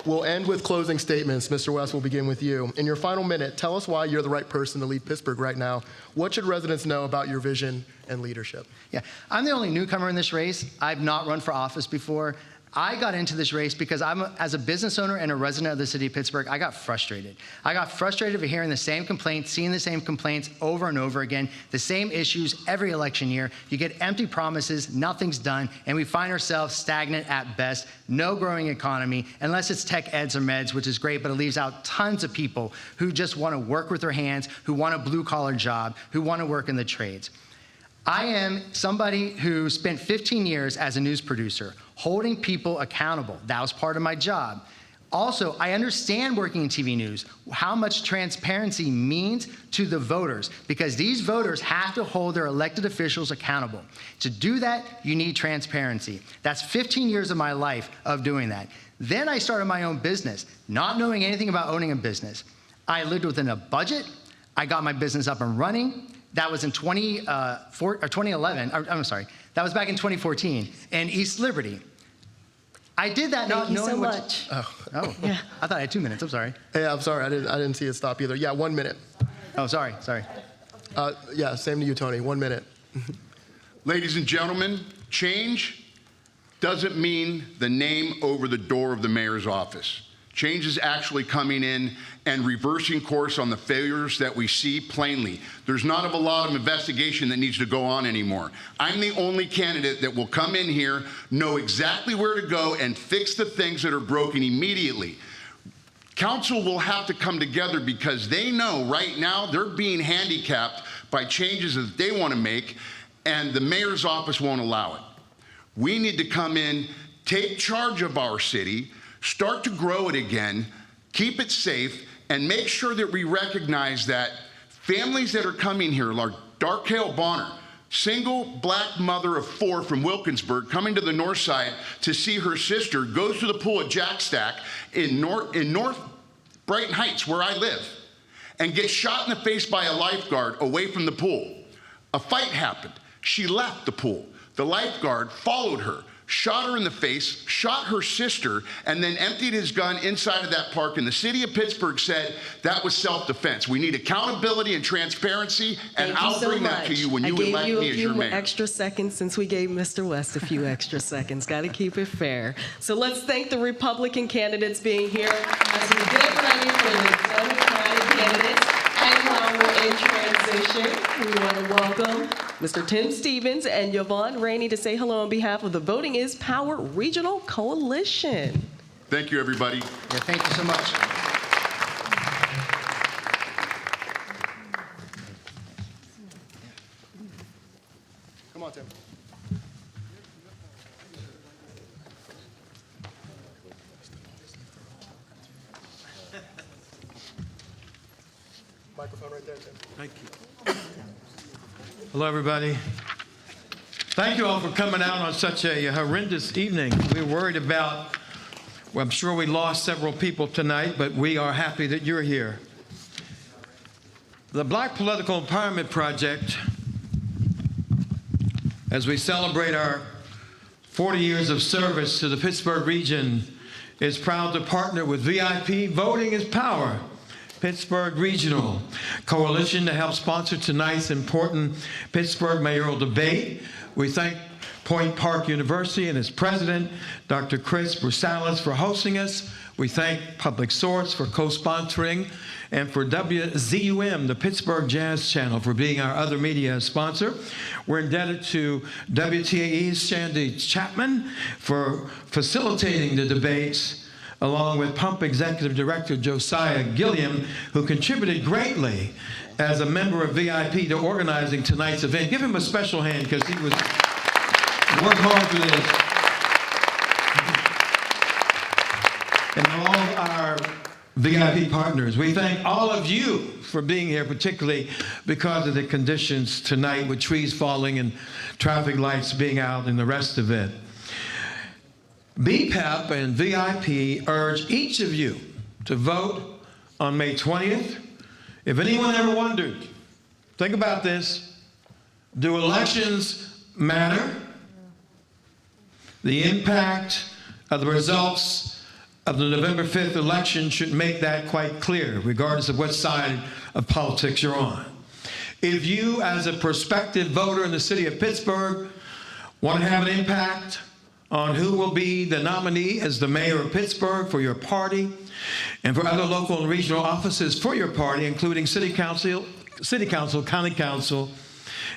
We'll end with closing statements. Mr. West, we'll begin with you. In your final minute, tell us why you're the right person to lead Pittsburgh right now. What should residents know about your vision and leadership? Yeah, I'm the only newcomer in this race. I've not run for office before. I got into this race because as a business owner and a resident of the city of Pittsburgh, I got frustrated. I got frustrated of hearing the same complaints, seeing the same complaints over and over again, the same issues every election year. You get empty promises, nothing's done, and we find ourselves stagnant at best, no growing economy, unless it's tech eds or meds, which is great, but it leaves out tons of people who just want to work with their hands, who want a blue-collar job, who want to work in the trades. I am somebody who spent 15 years as a news producer, holding people accountable. That was part of my job. Also, I understand working in TV news, how much transparency means to the voters, because these voters have to hold their elected officials accountable. To do that, you need transparency. That's 15 years of my life of doing that. Then I started my own business, not knowing anything about owning a business. I lived within a budget. I got my business up and running. That was in 2011. I'm sorry. That was back in 2014 in East Liberty. I did that not knowing so much. Oh, Yeah. I thought I had 2 minutes. I'm sorry. Hey, I'm sorry. I didn't see it stop either. Yeah, 1 minute. Oh, sorry. Yeah, same to you, Tony. 1 minute. Ladies and gentlemen, change doesn't mean the name over the door of the mayor's office. Change is actually coming in and reversing course on the failures that we see plainly. There's not a lot of investigation that needs to go on anymore. I'm the only candidate that will come in here, know exactly where to go, and fix the things that are broken immediately. Council will have to come together because they know right now they're being handicapped by changes that they want to make, and the mayor's office won't allow it. We need to come in, take charge of our city, start to grow it again, keep it safe, and make sure that we recognize that families that are coming here, like Darkale Bonner, single black mother of 4 from Wilkinsburg, coming to the north side to see her sister, goes to the pool at Jack Stack in North Brighton Heights, where I live, and gets shot in the face by a lifeguard away from the pool. A fight happened. She left the pool. The lifeguard followed her, shot her in the face, shot her sister, and then emptied his gun inside of that park. And the city of Pittsburgh said that was self-defense. We need accountability and transparency, and I'll bring that to you when you elect me as your mayor. I gave you a few extra seconds since we gave Mr. West a few extra seconds. Got to keep it fair. So let's thank the Republican candidates being here as we get ready for the Democratic candidates. And while we're in transition, we want to welcome Mr. Tim Stevens and Yvonne Rainey to say hello on behalf of the Voting is Power Regional Coalition. Thank you, everybody. Yeah, thank you so much. Come on, Tim. Microphone right there, Tim. Thank you. Hello, everybody. Thank you all for coming out on such a horrendous evening. We were worried about, well, I'm sure we lost several people tonight, but we are happy that you're here. The Black Political Empowerment Project, as we celebrate our 40 years of service to the Pittsburgh region, is proud to partner with VIP Voting is Power, Pittsburgh Regional Coalition, to help sponsor tonight's important Pittsburgh mayoral debate. We thank Point Park University and its president, Dr. Chris Brusalis, for hosting us. We thank Public Source for co-sponsoring, and for WZUM, the Pittsburgh Jazz Channel, for being our other media sponsor. We're indebted to WTAE's Shandy Chapman for facilitating the debates, along with Pump Executive Director Josiah Gilliam, who contributed greatly as a member of VIP to organizing tonight's event. Give him a special hand, because he was worked hard for this. And all of our VIP partners, we thank all of you for being here, particularly because of the conditions tonight, with trees falling and traffic lights being out and the rest of it. BPEP and VIP urge each of you to vote on May 20th. If anyone ever wondered, think about this. Do elections matter? The impact of the results of the November 5th election should make that quite clear, regardless of what side of politics you're on. If you, as a prospective voter in the city of Pittsburgh, want to have an impact on who will be the nominee as the mayor of Pittsburgh for your party, and for other local and regional offices for your party, including city council, county council,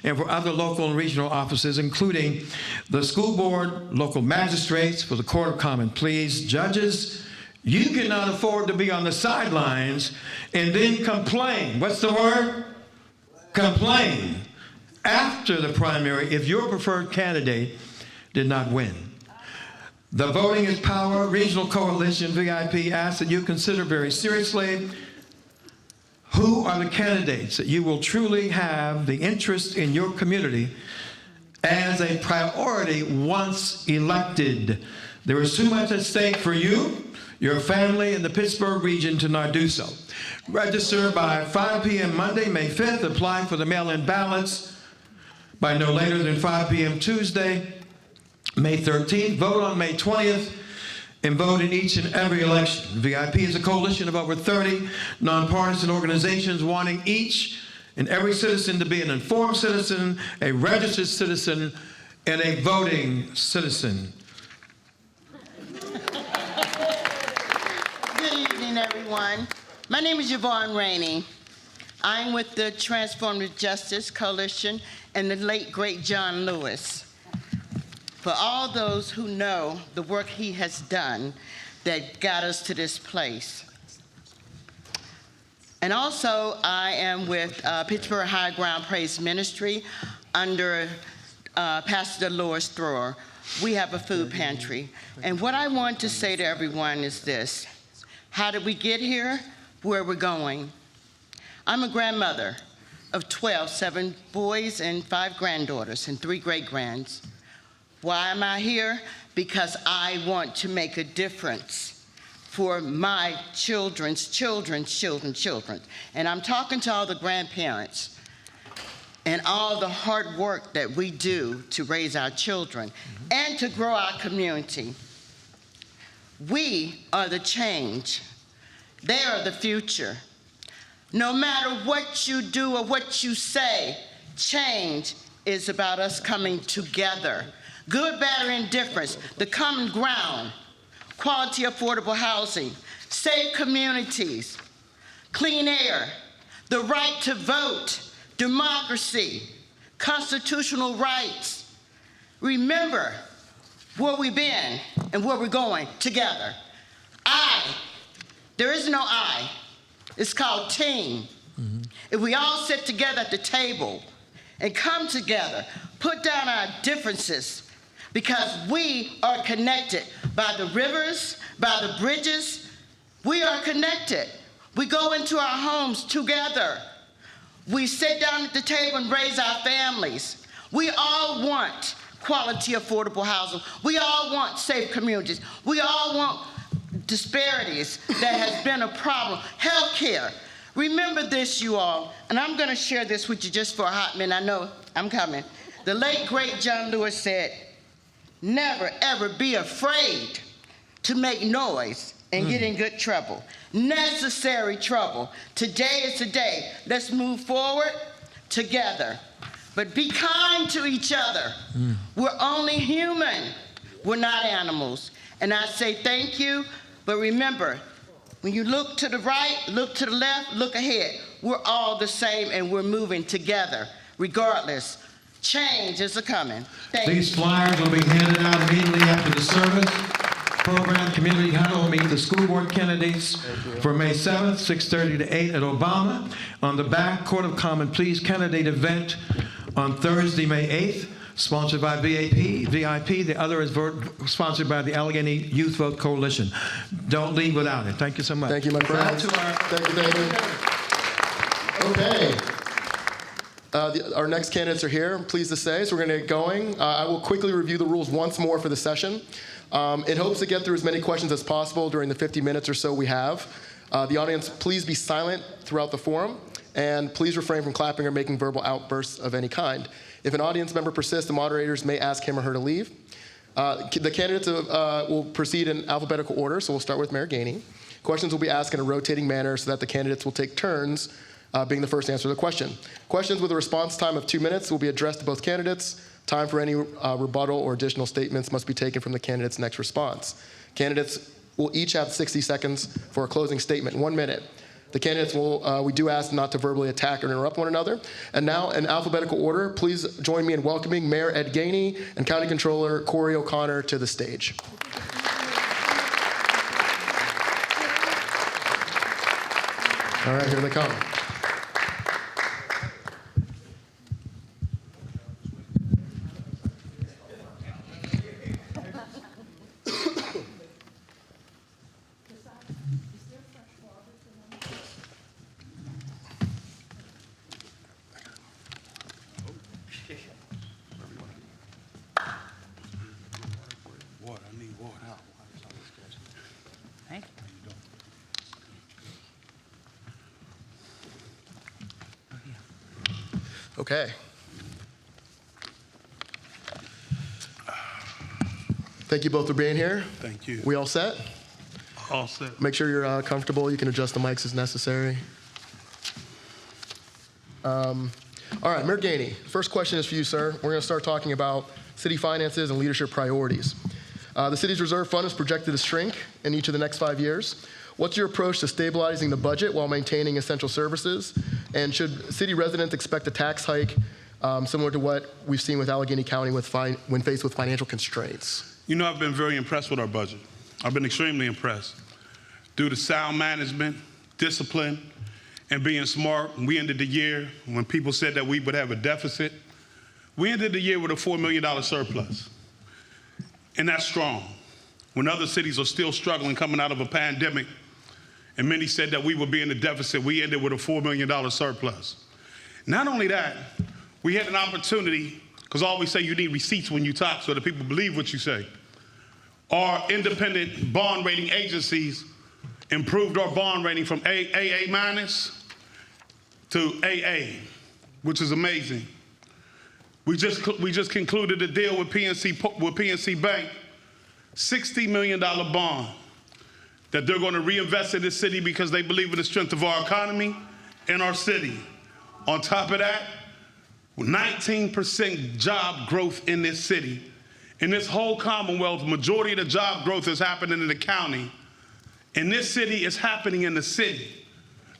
and for other local and regional offices, including the school board, local magistrates, for the court of common pleas, judges, you cannot afford to be on the sidelines and then complain. What's the word? Complain after the primary if your preferred candidate did not win. The Voting is Power Regional Coalition, VIP, asks that you consider very seriously who are the candidates that you will truly have the interest in your community as a priority once elected. There is too much at stake for you, your family, and the Pittsburgh region to not do so. Register by 5 p.m. Monday, May 5th. Apply for the mail-in ballots by no later than 5 p.m. Tuesday, May 13th. Vote on May 20th. And vote in each and every election. VIP is a coalition of over 30 nonpartisan organizations wanting each and every citizen to be an informed citizen, a registered citizen, and a voting citizen. Good evening, everyone. My name is Yvonne Rainey. I'm with the Transformative Justice Coalition and the late, great John Lewis. For all those who know the work he has done that got us to this place. And also, I am with Pittsburgh High Ground Praise Ministry under Pastor Dolores Thrower. We have a food pantry. And what I want to say to everyone is this: how did we get here? Where we're going? I'm a grandmother of 12, 7 boys and 5 granddaughters and 3 great-grands. Why am I here? Because I want to make a difference for my children's children's children. And I'm talking to all the grandparents. and all the hard work that we do to raise our children and to grow our community. We are the change. They are the future. No matter what you do or what you say, change is about us coming together. Good, bad, or indifference, the common ground, quality, affordable housing, safe communities, clean air, the right to vote, democracy, constitutional rights. Remember where we've been and where we're going together. There is no I. It's called team. If we all sit together at the table and come together, put down our differences, because we are connected by the rivers, by the bridges. We are connected. We go into our homes together. We sit down at the table and raise our families. We all want quality, affordable housing. We all want safe communities. We all want disparities that has been a problem. Healthcare. Remember this, you all, and I'm going to share this with you just for a hot minute. I know I'm coming. The late, great John Lewis said, never, ever be afraid to make noise and get in good trouble. Necessary trouble. Today is the day. Let's move forward together. But be kind to each other. We're only human. We're not animals. And I say thank you, but remember, when you look to the right, look to the left, look ahead. We're all the same and we're moving together, regardless. Change is a-coming. Thank you. These flyers will be handed out immediately after the service. Program Community Huddle will meet the school board candidates for May 7th, 6:30 to 8 at Obama. On the back, Court of Common Pleas candidate event on Thursday, May 8th, sponsored by VIP. The other is sponsored by the Allegheny Youth Vote Coalition. Don't leave without it. Thank you so much. Thank you, my friends. Thank you, David. Okay. Our next candidates are here, I'm pleased to say, so we're going to get going. I will quickly review the rules once more for the session. In hopes to get through as many questions as possible during the 50 minutes or so we have. The audience, please be silent throughout the forum, and please refrain from clapping or making verbal outbursts of any kind. If an audience member persists, the moderators may ask him or her to leave. The candidates will proceed in alphabetical order, so we'll start with Mayor Gainey. Questions will be asked in a rotating manner so that the candidates will take turns being the first to answer the question. Questions with a response time of 2 minutes will be addressed to both candidates. Time for any rebuttal or additional statements must be taken from the candidate's next response. Candidates will each have 60 seconds for a closing statement, 1 minute. The candidates will, we do ask not to verbally attack or interrupt one another. And now, in alphabetical order, please join me in welcoming Mayor Ed Gainey and County Controller Corey O'Connor to the stage. All right, here they come. Okay. Thank you both for being here. Thank you. We all set? All set. Make sure you're comfortable. You can adjust the mics as necessary. All right, Mayor Gainey, first question is for you, sir. We're going to start talking about city finances and leadership priorities. The city's reserve fund is projected to shrink in each of the next 5 years. What's your approach to stabilizing the budget while maintaining essential services? And should city residents expect a tax hike similar to what we've seen with Allegheny County when faced with financial constraints? You know, I've been very impressed with our budget. I've been extremely impressed. Due to sound management, discipline, and being smart, we ended the year, when people said that we would have a deficit, we ended the year with a $4 million surplus. And that's strong. When other cities are still struggling coming out of a pandemic, and many said that we would be in a deficit, we ended with a $4 million surplus. Not only that, we had an opportunity, because I always say you need receipts when you talk so that people believe what you say. Our independent bond rating agencies improved our bond rating from AA- to AA. which is amazing. We just concluded a deal with PNC Bank, $60 million bond that they're going to reinvest in this city because they believe in the strength of our economy and our city. On top of that, 19% job growth in this city. In this whole Commonwealth, majority of the job growth is happening in the county. In this city, it's happening in the city.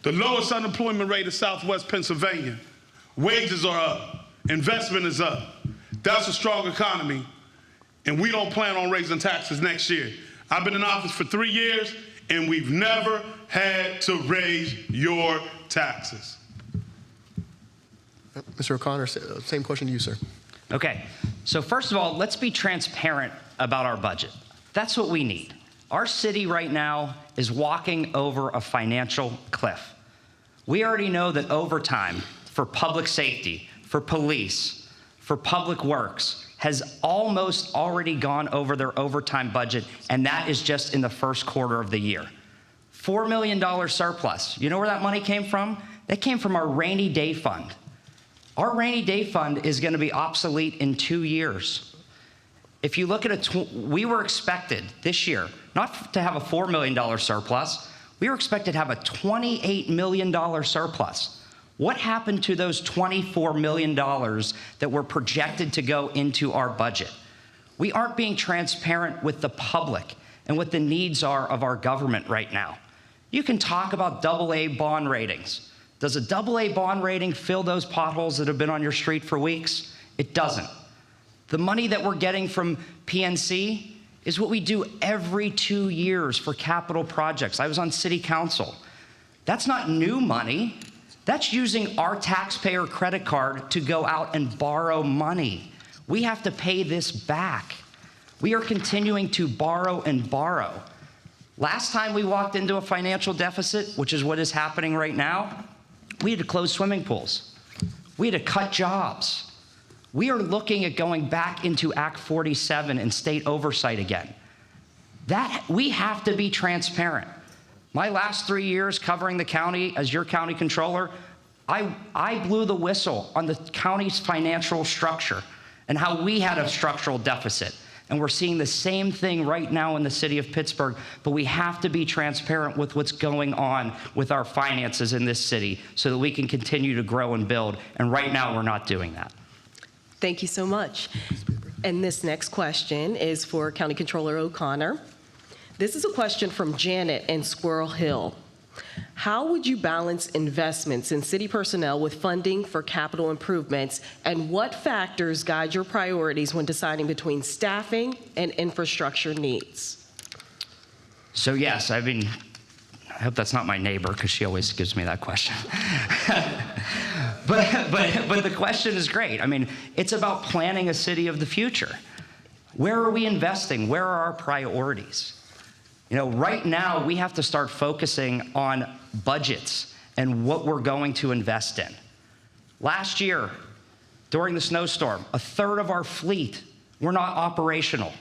The lowest unemployment rate is Southwest Pennsylvania. Wages are up. Investment is up. That's a strong economy. And we don't plan on raising taxes next year. I've been in office for 3 years, and we've never had to raise your taxes. Mr. O'Connor, same question to you, sir. Okay, so first of all, let's be transparent about our budget. That's what we need. Our city right now is walking over a financial cliff. We already know that overtime for public safety, for police, for public works has almost already gone over their overtime budget, and that is just in the first quarter of the year. $4 million surplus. You know where that money came from? That came from our rainy day fund. Our rainy day fund is going to be obsolete in 2 years. If you look at we were expected this year not to have a $4 million surplus, we were expected to have a $28 million surplus. What happened to those $24 million that were projected to go into our budget? We aren't being transparent with the public and what the needs are of our government right now. You can talk about AA bond ratings. Does a AA bond rating fill those potholes that have been on your street for weeks? It doesn't. The money that we're getting from PNC is what we do every 2 years for capital projects. I was on city council. That's not new money. That's using our taxpayer credit card to go out and borrow money. We have to pay this back. We are continuing to borrow and borrow. Last time we walked into a financial deficit, which is what is happening right now, we had to close swimming pools. We had to cut jobs. We are looking at going back into Act 47 and state oversight again. We have to be transparent. My last 3 years covering the county as your county controller, I blew the whistle on the county's financial structure and how we had a structural deficit. And we're seeing the same thing right now in the city of Pittsburgh, but we have to be transparent with what's going on with our finances in this city so that we can continue to grow and build. And right now, we're not doing that. Thank you so much. And this next question is for County Controller O'Connor. This is a question from Janet in Squirrel Hill. How would you balance investments in city personnel with funding for capital improvements, and what factors guide your priorities when deciding between staffing and infrastructure needs? So yes, I hope that's not my neighbor because she always gives me that question. But the question is great. I mean, it's about planning a city of the future. Where are we investing? Where are our priorities? You know, right now, we have to start focusing on budgets and what we're going to invest in. Last year, during the snowstorm, a third of our fleet were not operational.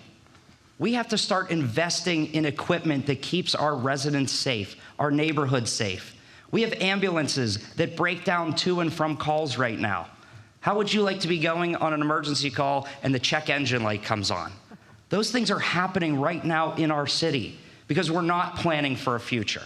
We have to start investing in equipment that keeps our residents safe, our neighborhoods safe. We have ambulances that break down to and from calls right now. How would you like to be going on an emergency call and the check engine light comes on? Those things are happening right now in our city because we're not planning for a future.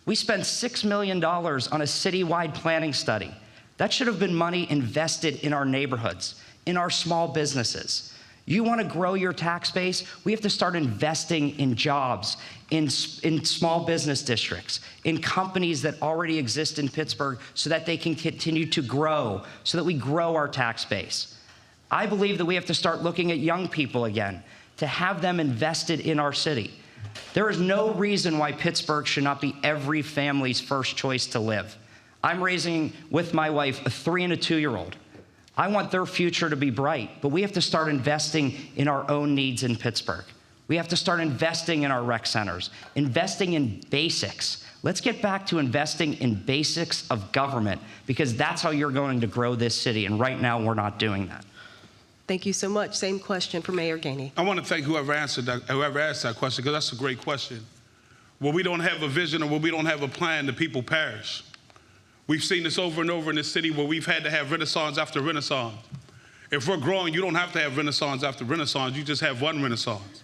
We spent $6 million on a citywide planning study. That should have been money invested in our neighborhoods, in our small businesses. You want to grow your tax base? We have to start investing in jobs, in small business districts, in companies that already exist in Pittsburgh so that they can continue to grow, so that we grow our tax base. I believe that we have to start looking at young people again, to have them invested in our city. There is no reason why Pittsburgh should not be every family's first choice to live. I'm raising, with my wife, a 3- and a 2-year-old. I want their future to be bright, but we have to start investing in our own needs in Pittsburgh. We have to start investing in our rec centers, investing in basics. Let's get back to investing in basics of government because that's how you're going to grow this city, and right now we're not doing that. Thank you so much. Same question for Mayor Gainey. I want to thank whoever asked that question because that's a great question. When we don't have a vision or when we don't have a plan, the people perish. We've seen this over and over in this city where we've had to have renaissance after renaissance. If we're growing, you don't have to have renaissance after renaissance. You just have one renaissance.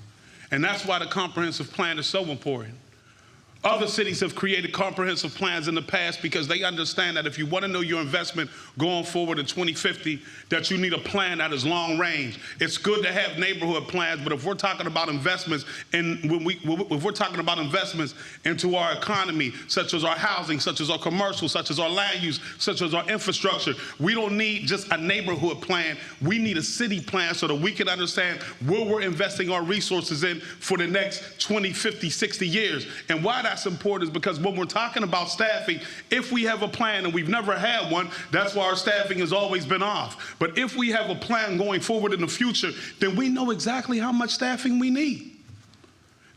And that's why the comprehensive plan is so important. Other cities have created comprehensive plans in the past because they understand that if you want to know your investment going forward in 2050, that you need a plan that is long range. It's good to have neighborhood plans, but if we're talking about investments, and if we're talking about investments into our economy, such as our housing, such as our commercial, such as our land use, such as our infrastructure, we don't need just a neighborhood plan. We need a city plan so that we can understand where we're investing our resources in for the next 20, 50, 60 years. And why that's important is because when we're talking about staffing, if we have a plan, and we've never had one, that's why our staffing has always been off. But if we have a plan going forward in the future, then we know exactly how much staffing we need.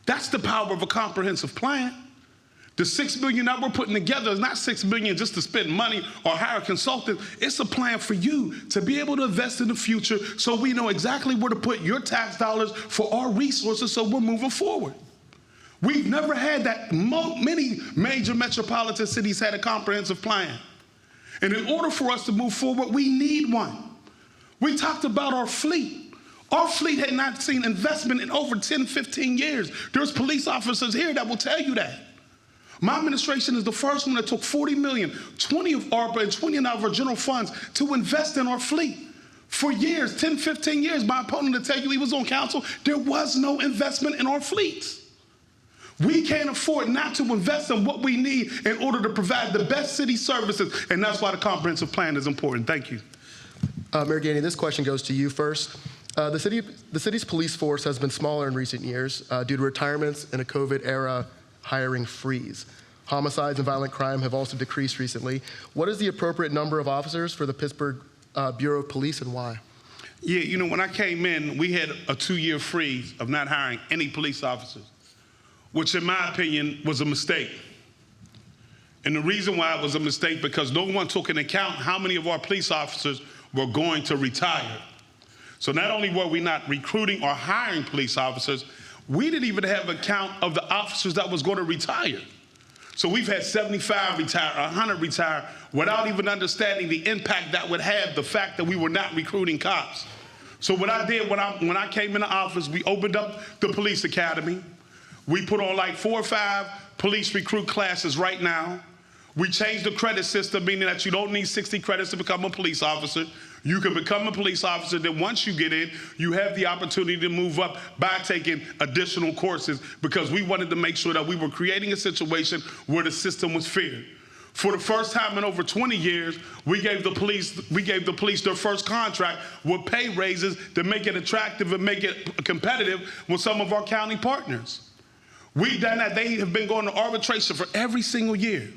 That's the power of a comprehensive plan. The $6 billion that we're putting together is not $6 billion just to spend money or hire a consultant. It's a plan for you to be able to invest in the future so we know exactly where to put your tax dollars for our resources so we're moving forward. We've never had that. Many major metropolitan cities had a comprehensive plan. And in order for us to move forward, we need one. We talked about our fleet. Our fleet had not seen investment in over 10, 15 years. There's police officers here that will tell you that. My administration is the first one that took $40 million, 20 of ARPA and 20 of our general funds to invest in our fleet. For years, 10, 15 years, my opponent will tell you he was on council, there was no investment in our fleets. We can't afford not to invest in what we need in order to provide the best city services, and that's why the comprehensive plan is important. Thank you. Mayor Gainey, this question goes to you first. The city's police force has been smaller in recent years due to retirements and a COVID-era hiring freeze. Homicides and violent crime have also decreased recently. What is the appropriate number of officers for the Pittsburgh Bureau of Police, and why? Yeah, you know, when I came in, we had a 2-year freeze of not hiring any police officers, which in my opinion was a mistake. And the reason why it was a mistake, because no one took into account how many of our police officers were going to retire. So not only were we not recruiting or hiring police officers, we didn't even have a count of the officers that was going to retire. So we've had 75 retire, 100 retire, without even understanding the impact that would have, the fact that we were not recruiting cops. So what I did when I came into office, we opened up the police academy. We put on like 4 or 5 police recruit classes right now. We changed the credit system, meaning that you don't need 60 credits to become a police officer. You can become a police officer, then once you get in, you have the opportunity to move up by taking additional courses, because we wanted to make sure that we were creating a situation where the system was fair. For the first time in over 20 years, we gave the police their first contract with pay raises to make it attractive and make it competitive with some of our county partners. We've done that. They have been going to arbitration for every single year.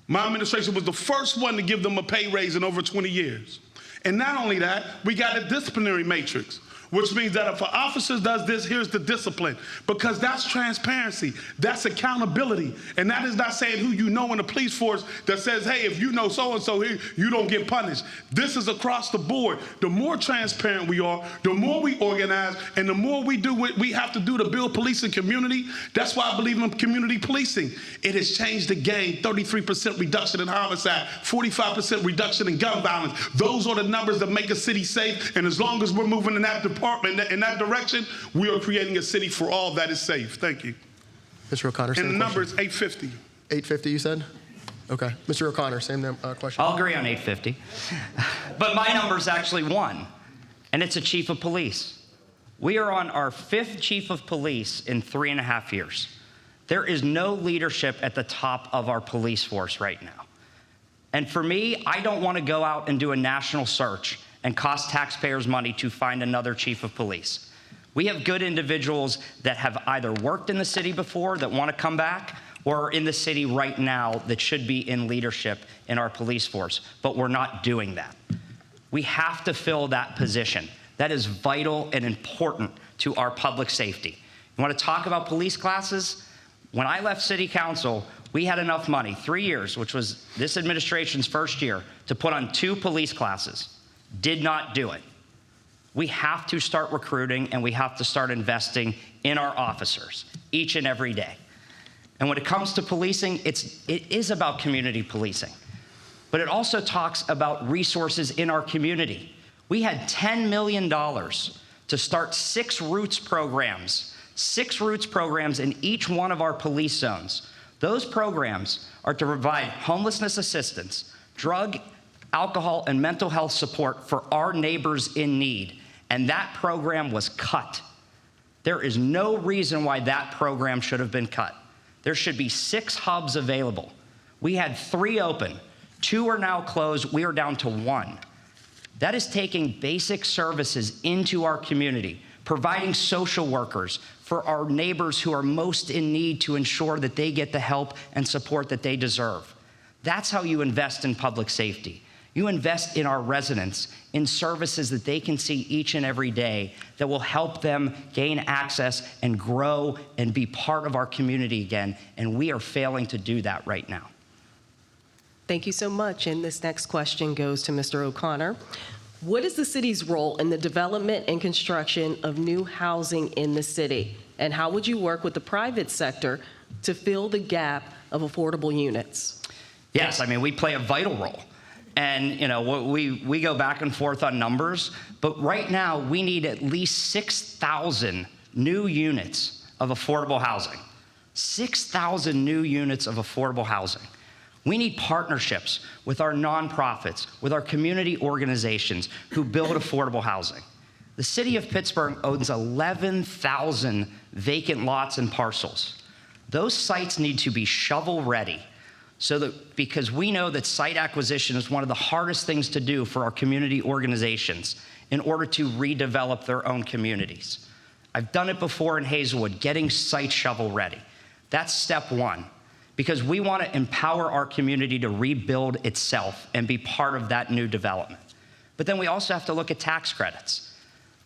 My administration was the first one to give them a pay raise in over 20 years. And not only that, we got a disciplinary matrix, which means that if an officer does this, here's the discipline, because that's transparency, that's accountability. And that is not saying who you know in the police force that says, hey, if you know so-and-so here, you don't get punished. This is across the board. The more transparent we are, the more we organize, and the more we do what we have to do to build policing community. That's why I believe in community policing. It has changed the game. 33% reduction in homicide, 45% reduction in gun violence. Those are the numbers that make a city safe, and as long as we're moving in that department, in that direction, we are creating a city for all that is safe. Thank you. Mr. O'Connor, same And the number question. is 850. 850, you said? Okay. Mr. O'Connor, same question. I'll agree on 850. But my number is actually 1, and it's a chief of police. We are on our 5th chief of police in 3.5 years. There is no leadership at the top of our police force right now. And for me, I don't want to go out and do a national search and cost taxpayers money to find another chief of police. We have good individuals that have either worked in the city before that want to come back, or are in the city right now that should be in leadership in our police force, but we're not doing that. We have to fill that position. That is vital and important to our public safety. You want to talk about police classes? When I left city council, we had enough money, 3 years, which was this administration's first year, to put on 2 police classes. Did not do it. We have to start recruiting, and we have to start investing in our officers each and every day. And when it comes to policing, it is about community policing. but it also talks about resources in our community. We had $10 million to start 6 Roots programs in each one of our police zones. Those programs are to provide homelessness assistance, drug, alcohol, and mental health support for our neighbors in need. And that program was cut. There is no reason why that program should have been cut. There should be 6 hubs available. We had 3 open. 2 are now closed. We are down to 1. That is taking basic services into our community, providing social workers for our neighbors who are most in need to ensure that they get the help and support that they deserve. That's how you invest in public safety. You invest in our residents, in services that they can see each and every day that will help them gain access and grow and be part of our community again, and we are failing to do that right now. Thank you so much. And this next question goes to Mr. O'Connor. What is the city's role in the development and construction of new housing in the city? And how would you work with the private sector to fill the gap of affordable units? Yes, I mean, we play a vital role. And, you know, we go back and forth on numbers, but right now we need at least 6,000 new units of affordable housing. 6,000 new units of affordable housing. We need partnerships with our nonprofits, with our community organizations who build affordable housing. The city of Pittsburgh owns 11,000 vacant lots and parcels. Those sites need to be shovel ready because we know that site acquisition is one of the hardest things to do for our community organizations in order to redevelop their own communities. I've done it before in Hazelwood, getting sites shovel ready. That's step 1. Because we want to empower our community to rebuild itself and be part of that new development. But then we also have to look at tax credits.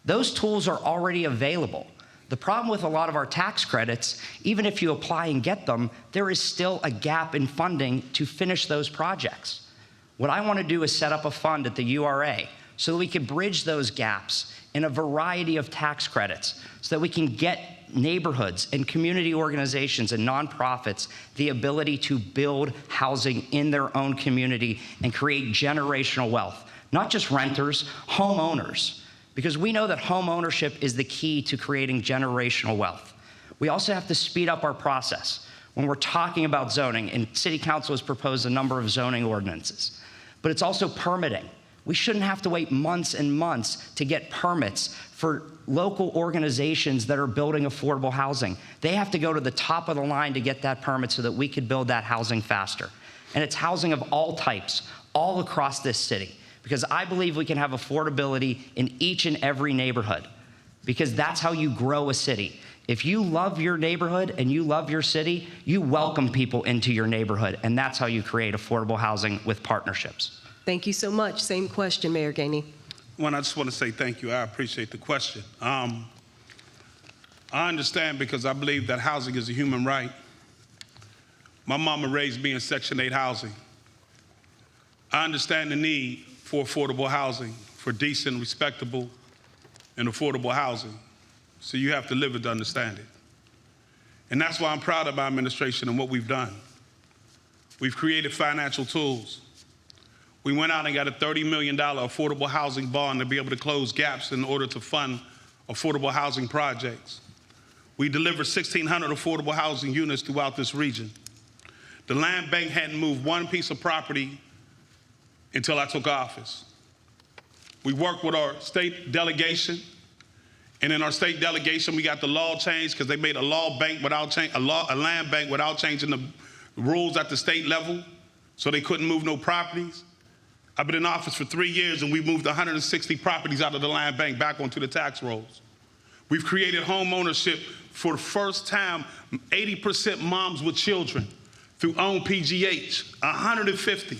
Those tools are already available. The problem with a lot of our tax credits, even if you apply and get them, there is still a gap in funding to finish those projects. What I want to do is set up a fund at the URA so that we can bridge those gaps in a variety of tax credits so that we can get neighborhoods and community organizations and nonprofits the ability to build housing in their own community and create generational wealth. Not just renters, homeowners, because we know that home ownership is the key to creating generational wealth. We also have to speed up our process. When we're talking about zoning, and City Council has proposed a number of zoning ordinances, but it's also permitting. We shouldn't have to wait months and months to get permits for local organizations that are building affordable housing. They have to go to the top of the line to get that permit so that we could build that housing faster. And it's housing of all types, all across this city, because I believe we can have affordability in each and every neighborhood, because that's how you grow a city. If you love your neighborhood and you love your city, you welcome people into your neighborhood, and that's how you create affordable housing with partnerships. Thank you so much. Same question, Mayor Gainey. One, I just want to say thank you. I appreciate the question. I understand because I believe that housing is a human right. My mama raised me in Section 8 housing. I understand the need for affordable housing, for decent, respectable, and affordable housing. So you have to live it to understand it. And that's why I'm proud of our administration and what we've done. We've created financial tools. We went out and got a $30 million affordable housing bond to be able to close gaps in order to fund affordable housing projects. We delivered 1,600 affordable housing units throughout this region. The land bank hadn't moved one piece of property until I took office. We worked with our state delegation, and in our state delegation, we got the law changed because they made a land bank without changing the rules at the state level, so they couldn't move no properties. I've been in office for 3 years, and we moved 160 properties out of the land bank back onto the tax rolls. We've created home ownership for the first time, 80% moms with children through OWN PGH, 150,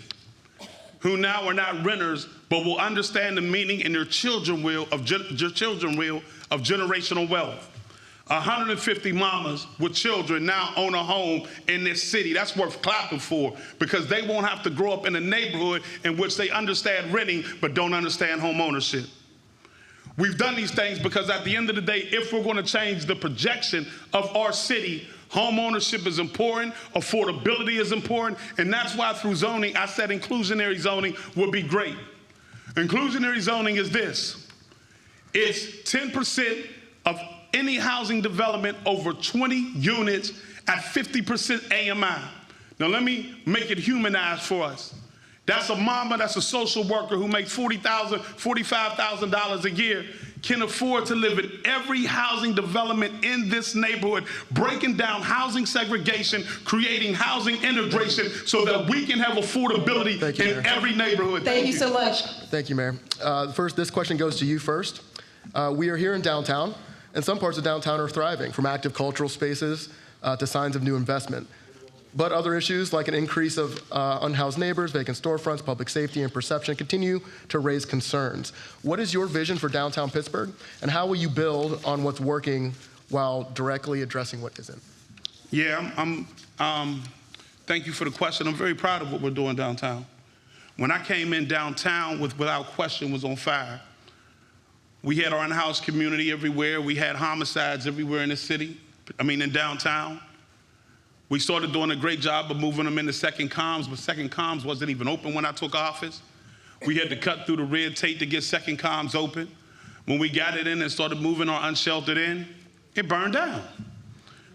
who now are not renters, but will understand the meaning in their children will of generational wealth. 150 mamas with children now own a home in this city. That's worth clapping for, because they won't have to grow up in a neighborhood in which they understand renting but don't understand home ownership. We've done these things because at the end of the day, if we're going to change the projection of our city, Home ownership is important, affordability is important, and that's why through zoning, I said inclusionary zoning would be great. Inclusionary zoning is this. It's 10% of any housing development over 20 units at 50% AMI. Now let me make it humanized for us. That's a mama, that's a social worker who makes $40,000, $45,000 a year, can afford to live in every housing development in this neighborhood, breaking down housing segregation, creating housing integration so that we can have affordability in every neighborhood. Thank you so much. Thank you, Mayor. This question goes to you first. We are here in downtown, and some parts of downtown are thriving, from active cultural spaces to signs of new investment. But other issues like an increase of unhoused neighbors, vacant storefronts, public safety, and perception continue to raise concerns. What is your vision for downtown Pittsburgh, and how will you build on what's working while directly addressing what isn't? Yeah, thank you for the question. I'm very proud of what we're doing downtown. When I came in downtown, without question, was on fire. We had our unhoused community everywhere. We had homicides everywhere in the city, in downtown. We started doing a great job of moving them into second comms, but second comms wasn't even open when I took office. We had to cut through the red tape to get second comms open. When we got it in and started moving our unsheltered in, it burned down.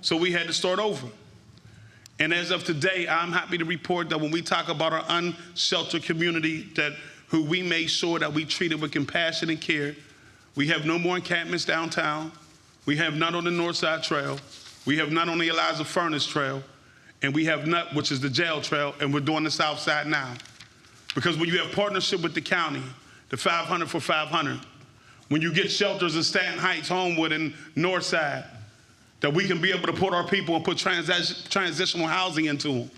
So we had to start over. And as of today, I'm happy to report that when we talk about our unsheltered community, who we made sure that we treated with compassion and care. We have no more encampments downtown. We have none on the North Side Trail. We have none on the Eliza Furnace Trail, and we have none, which is the jail trail, and we're doing the South Side now. Because when you have partnership with the county, the 500 for 500, when you get shelters in Stanton Heights, Homewood, and North Side, that we can be able to put our people and put transitional housing into them,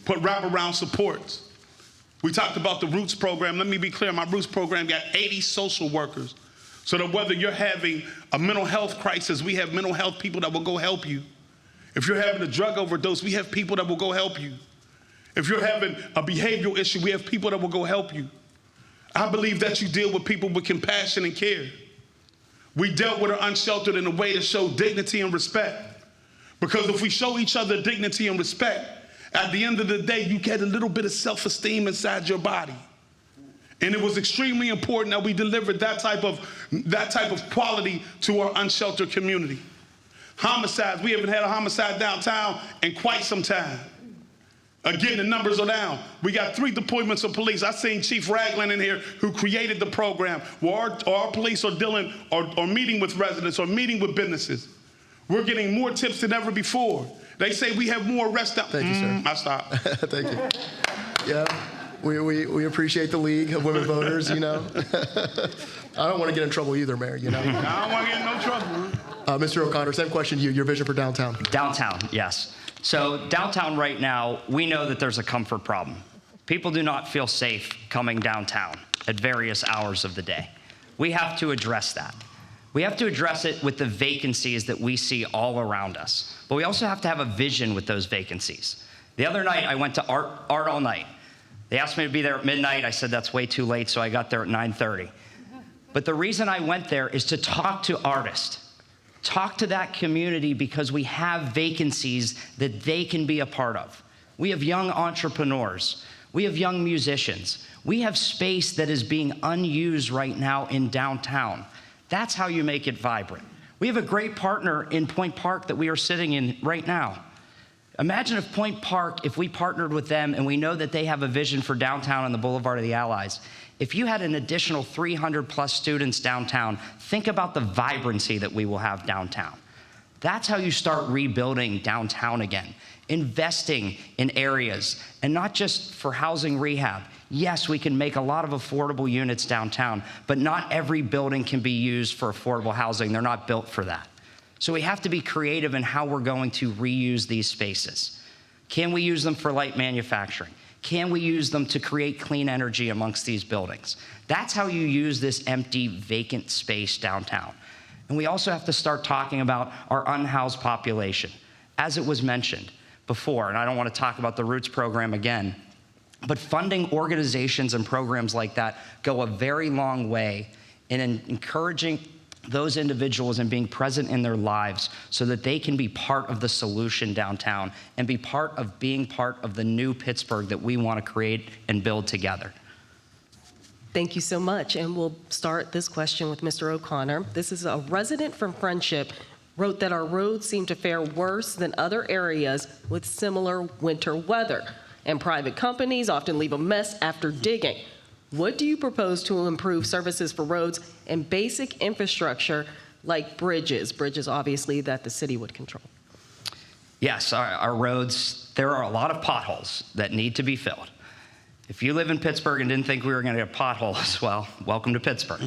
put wraparound supports. We talked about the Roots program. Let me be clear, my Roots program got 80 social workers. So that whether you're having a mental health crisis, we have mental health people that will go help you. If you're having a drug overdose, we have people that will go help you. If you're having a behavioral issue, we have people that will go help you. I believe that you deal with people with compassion and care. We dealt with our unsheltered in a way to show dignity and respect. Because if we show each other dignity and respect, at the end of the day, you get a little bit of self-esteem inside your body. And it was extremely important that we delivered that type of quality to our unsheltered community. Homicides, we haven't had a homicide downtown in quite some time. Again, the numbers are down. We got 3 deployments of police. I seen Chief Ragland in here who created the program where our police are meeting with residents or meeting with businesses. We're getting more tips than ever before. They say we have more arrests down. Thank you, sir. I stop. Thank you. Yeah. We appreciate the League of Women Voters, I don't want to get in trouble either, Mayor, I don't want to get in no trouble. Mr. O'Connor, same question to you, your vision for downtown. Downtown, yes. So downtown right now, we know that there's a comfort problem. People do not feel safe coming downtown at various hours of the day. We have to address that. We have to address it with the vacancies that we see all around us. But we also have to have a vision with those vacancies. The other night, I went to art all night. They asked me to be there at midnight. I said, that's way too late, so I got there at 9:30. But the reason I went there is to talk to artists, talk to that community because we have vacancies that they can be a part of. We have young entrepreneurs. We have young musicians. We have space that is being unused right now in downtown. That's how you make it vibrant. We have a great partner in Point Park that we are sitting in right now. Imagine if Point Park, if we partnered with them and we know that they have a vision for downtown on the Boulevard of the Allies. If you had an additional 300 plus students downtown, think about the vibrancy that we will have downtown. That's how you start rebuilding downtown again, investing in areas, and not just for housing rehab. Yes, we can make a lot of affordable units downtown, but not every building can be used for affordable housing. They're not built for that. So we have to be creative in how we're going to reuse these spaces. Can we use them for light manufacturing? Can we use them to create clean energy amongst these buildings? That's how you use this empty, vacant space downtown. And we also have to start talking about our unhoused population. As it was mentioned before, and I don't want to talk about the Roots program again, but funding organizations and programs like that go a very long way in encouraging those individuals and being present in their lives so that they can be part of the solution downtown and be part of the new Pittsburgh that we want to create and build together. Thank you so much. And we'll start this question with Mr. O'Connor. This is a resident from Friendship wrote that our roads seem to fare worse than other areas with similar winter weather, and private companies often leave a mess after digging. What do you propose to improve services for roads and basic infrastructure like bridges? Bridges, obviously, that the city would control. Yes, our roads, there are a lot of potholes that need to be filled. If you live in Pittsburgh and didn't think we were going to get potholes, well, welcome to Pittsburgh.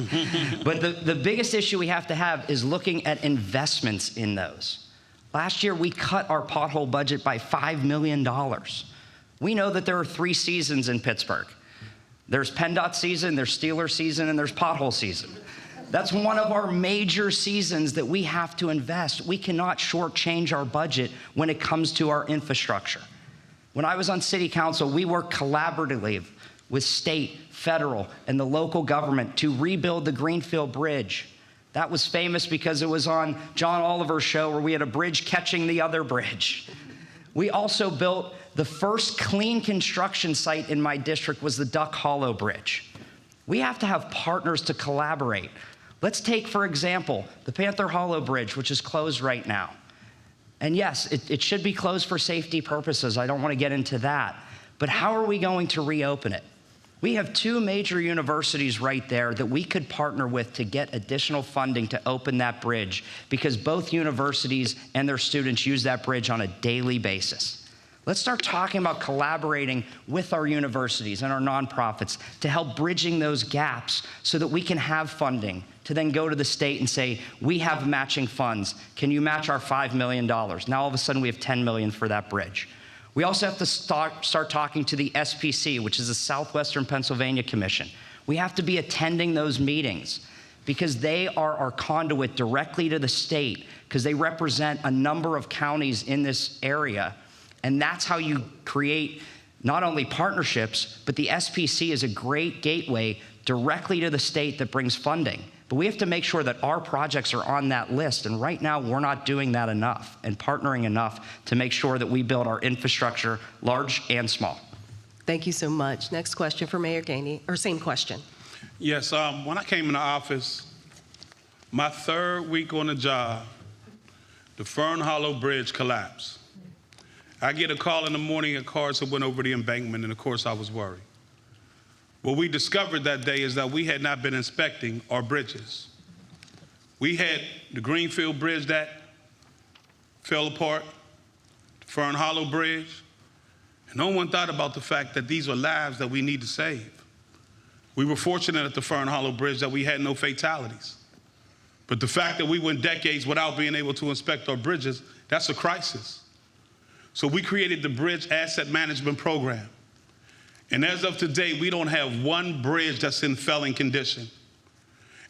But the biggest issue we have to have is looking at investments in those. Last year, we cut our pothole budget by $5 million. We know that there are 3 seasons in Pittsburgh. There's PennDOT season, there's Steeler season, and there's pothole season. That's one of our major seasons that we have to invest. We cannot shortchange our budget when it comes to our infrastructure. When I was on city council, we worked collaboratively with state, federal, and the local government to rebuild the Greenfield Bridge. That was famous because it was on John Oliver's show where we had a bridge catching the other bridge. We also built the first clean construction site in my district was the Duck Hollow Bridge. We have to have partners to collaborate. Let's take, for example, the Panther Hollow Bridge, which is closed right now. And yes, it should be closed for safety purposes. I don't want to get into that. But how are we going to reopen it? We have 2 major universities right there that we could partner with to get additional funding to open that bridge because both universities and their students use that bridge on a daily basis. Let's start talking about collaborating with our universities and our nonprofits to help bridging those gaps so that we can have funding to then go to the state and say, we have matching funds. Can you match our $5 million? Now all of a sudden we have $10 million for that bridge. We also have to start talking to the SPC, which is the Southwestern Pennsylvania Commission. We have to be attending those meetings because they are our conduit directly to the state because they represent a number of counties in this area. And that's how you create not only partnerships, but the SPC is a great gateway directly to the state that brings funding. But we have to make sure that our projects are on that list. And right now, we're not doing that enough and partnering enough to make sure that we build our infrastructure, large and small. Thank you so much. Next question for Mayor Gainey, or same question. Yes, when I came into office, my 3rd week on the job, the Fern Hollow Bridge collapsed. I get a call in the morning, a car that went over the embankment, and of course I was worried. What we discovered that day is that we had not been inspecting our bridges. We had the Greenfield Bridge that fell apart, the Fern Hollow Bridge, and no one thought about the fact that these are lives that we need to save. We were fortunate at the Fern Hollow Bridge that we had no fatalities. But the fact that we went decades without being able to inspect our bridges, that's a crisis. So we created the Bridge Asset Management Program. And as of today, we don't have one bridge that's in failing condition.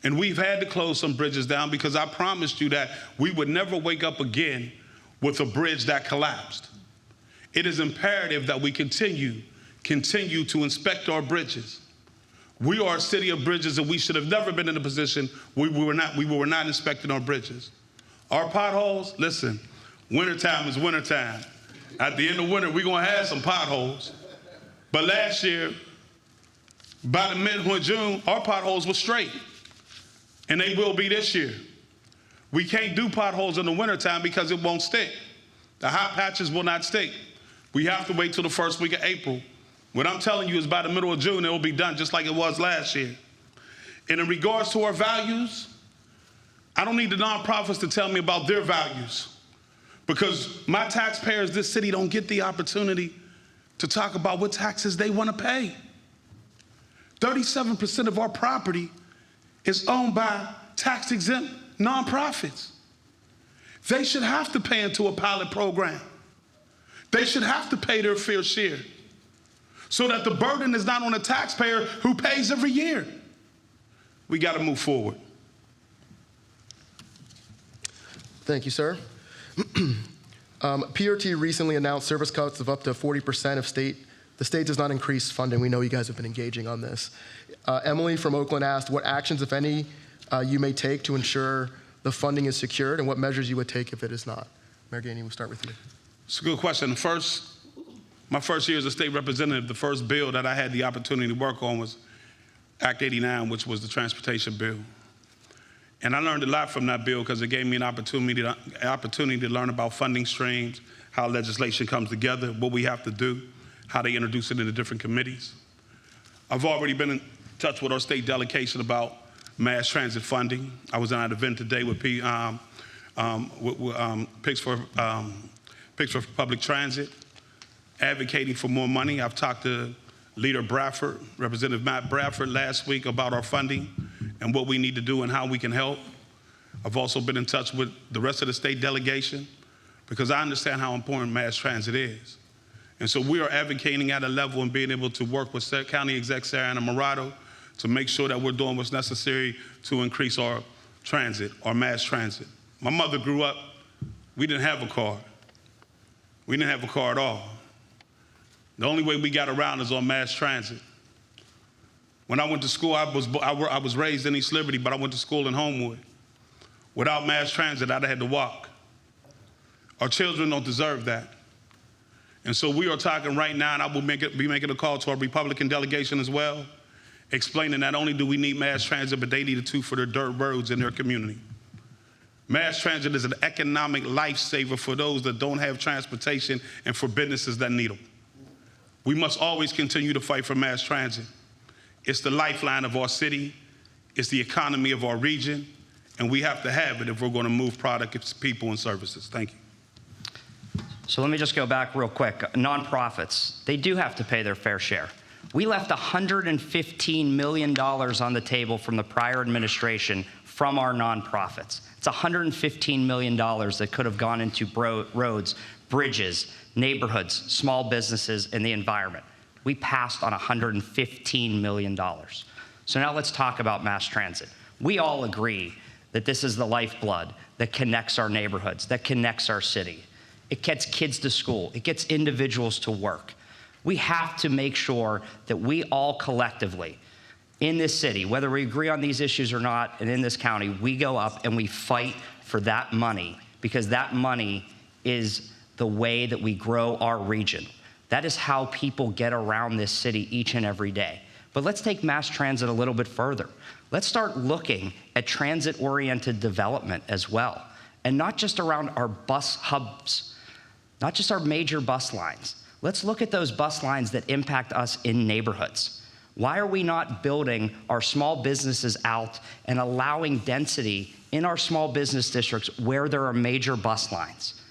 And we've had to close some bridges down because I promised you that we would never wake up again with a bridge that collapsed. It is imperative that we continue to inspect our bridges. We are a city of bridges, and we should have never been in a position we were not inspecting our bridges. Our potholes, listen, wintertime is wintertime. At the end of winter, we're gonna have some potholes. But last year, by the middle of June, our potholes were straight. And they will be this year. We can't do potholes in the wintertime because it won't stick. The hot patches will not stick. We have to wait till the 1st week of April. What I'm telling you is by the middle of June, it will be done just like it was last year. And in regards to our values, I don't need the nonprofits to tell me about their values because my taxpayers, this city, don't get the opportunity to talk about what taxes they want to pay. 37% of our property is owned by tax-exempt nonprofits. They should have to pay into a pilot program. They should have to pay their fair share so that the burden is not on the taxpayer who pays every year. We got to move forward. Thank you, sir. PRT recently announced service cuts of up to 40% if the state does not increase funding. We know you guys have been engaging on this. Emily from Oakland asked, what actions, if any, you may take to ensure the funding is secured, and what measures you would take if it is not? Mayor Gainey, we'll start with you. It's a good question. My first year as a state representative, the first bill that I had the opportunity to work on was Act 89, which was the transportation bill. And I learned a lot from that bill because it gave me an opportunity to learn about funding streams, how legislation comes together, what we have to do, how they introduce it into different committees. I've already been in touch with our state delegation about mass transit funding. I was at an event today with Pittsburgh Public Transit, advocating for more money. I've talked to Leader Bradford, Representative Matt Bradford, last week about our funding and what we need to do and how we can help. I've also been in touch with the rest of the state delegation because I understand how important mass transit is. And so we are advocating at a level and being able to work with County Exec Sarah Anna Moreno to make sure that we're doing what's necessary to increase our transit, our mass transit. My mother grew up, we didn't have a car. We didn't have a car at all. The only way we got around is on mass transit. When I went to school, I was raised in East Liberty, but I went to school in Homewood. Without mass transit, I'd have had to walk. Our children don't deserve that. And so we are talking right now, and I will be making a call to our Republican delegation as well, explaining not only do we need mass transit, but they need it too for their dirt roads in their community. Mass transit is an economic lifesaver for those that don't have transportation and for businesses that need them. We must always continue to fight for mass transit. It's the lifeline of our city, it's the economy of our region, and we have to have it if we're going to move products, people, and services. Thank you. So let me just go back real quick. Nonprofits, they do have to pay their fair share. We left $115 million on the table from the prior administration from our nonprofits. It's $115 million that could have gone into roads, bridges, neighborhoods, small businesses, and the environment. We passed on $115 million. So now let's talk about mass transit. We all agree that this is the lifeblood that connects our neighborhoods, that connects our city. It gets kids to school. It gets individuals to work. We have to make sure that we all collectively in this city, whether we agree on these issues or not, and in this county, we go up and we fight for that money because that money is the way that we grow our region. That is how people get around this city each and every day. But let's take mass transit a little bit further. Let's start looking at transit-oriented development as well, and not just around our bus hubs, not just our major bus lines. Let's look at those bus lines that impact us in neighborhoods. Why are we not building our small businesses out and allowing density in our small business districts where there are major bus lines?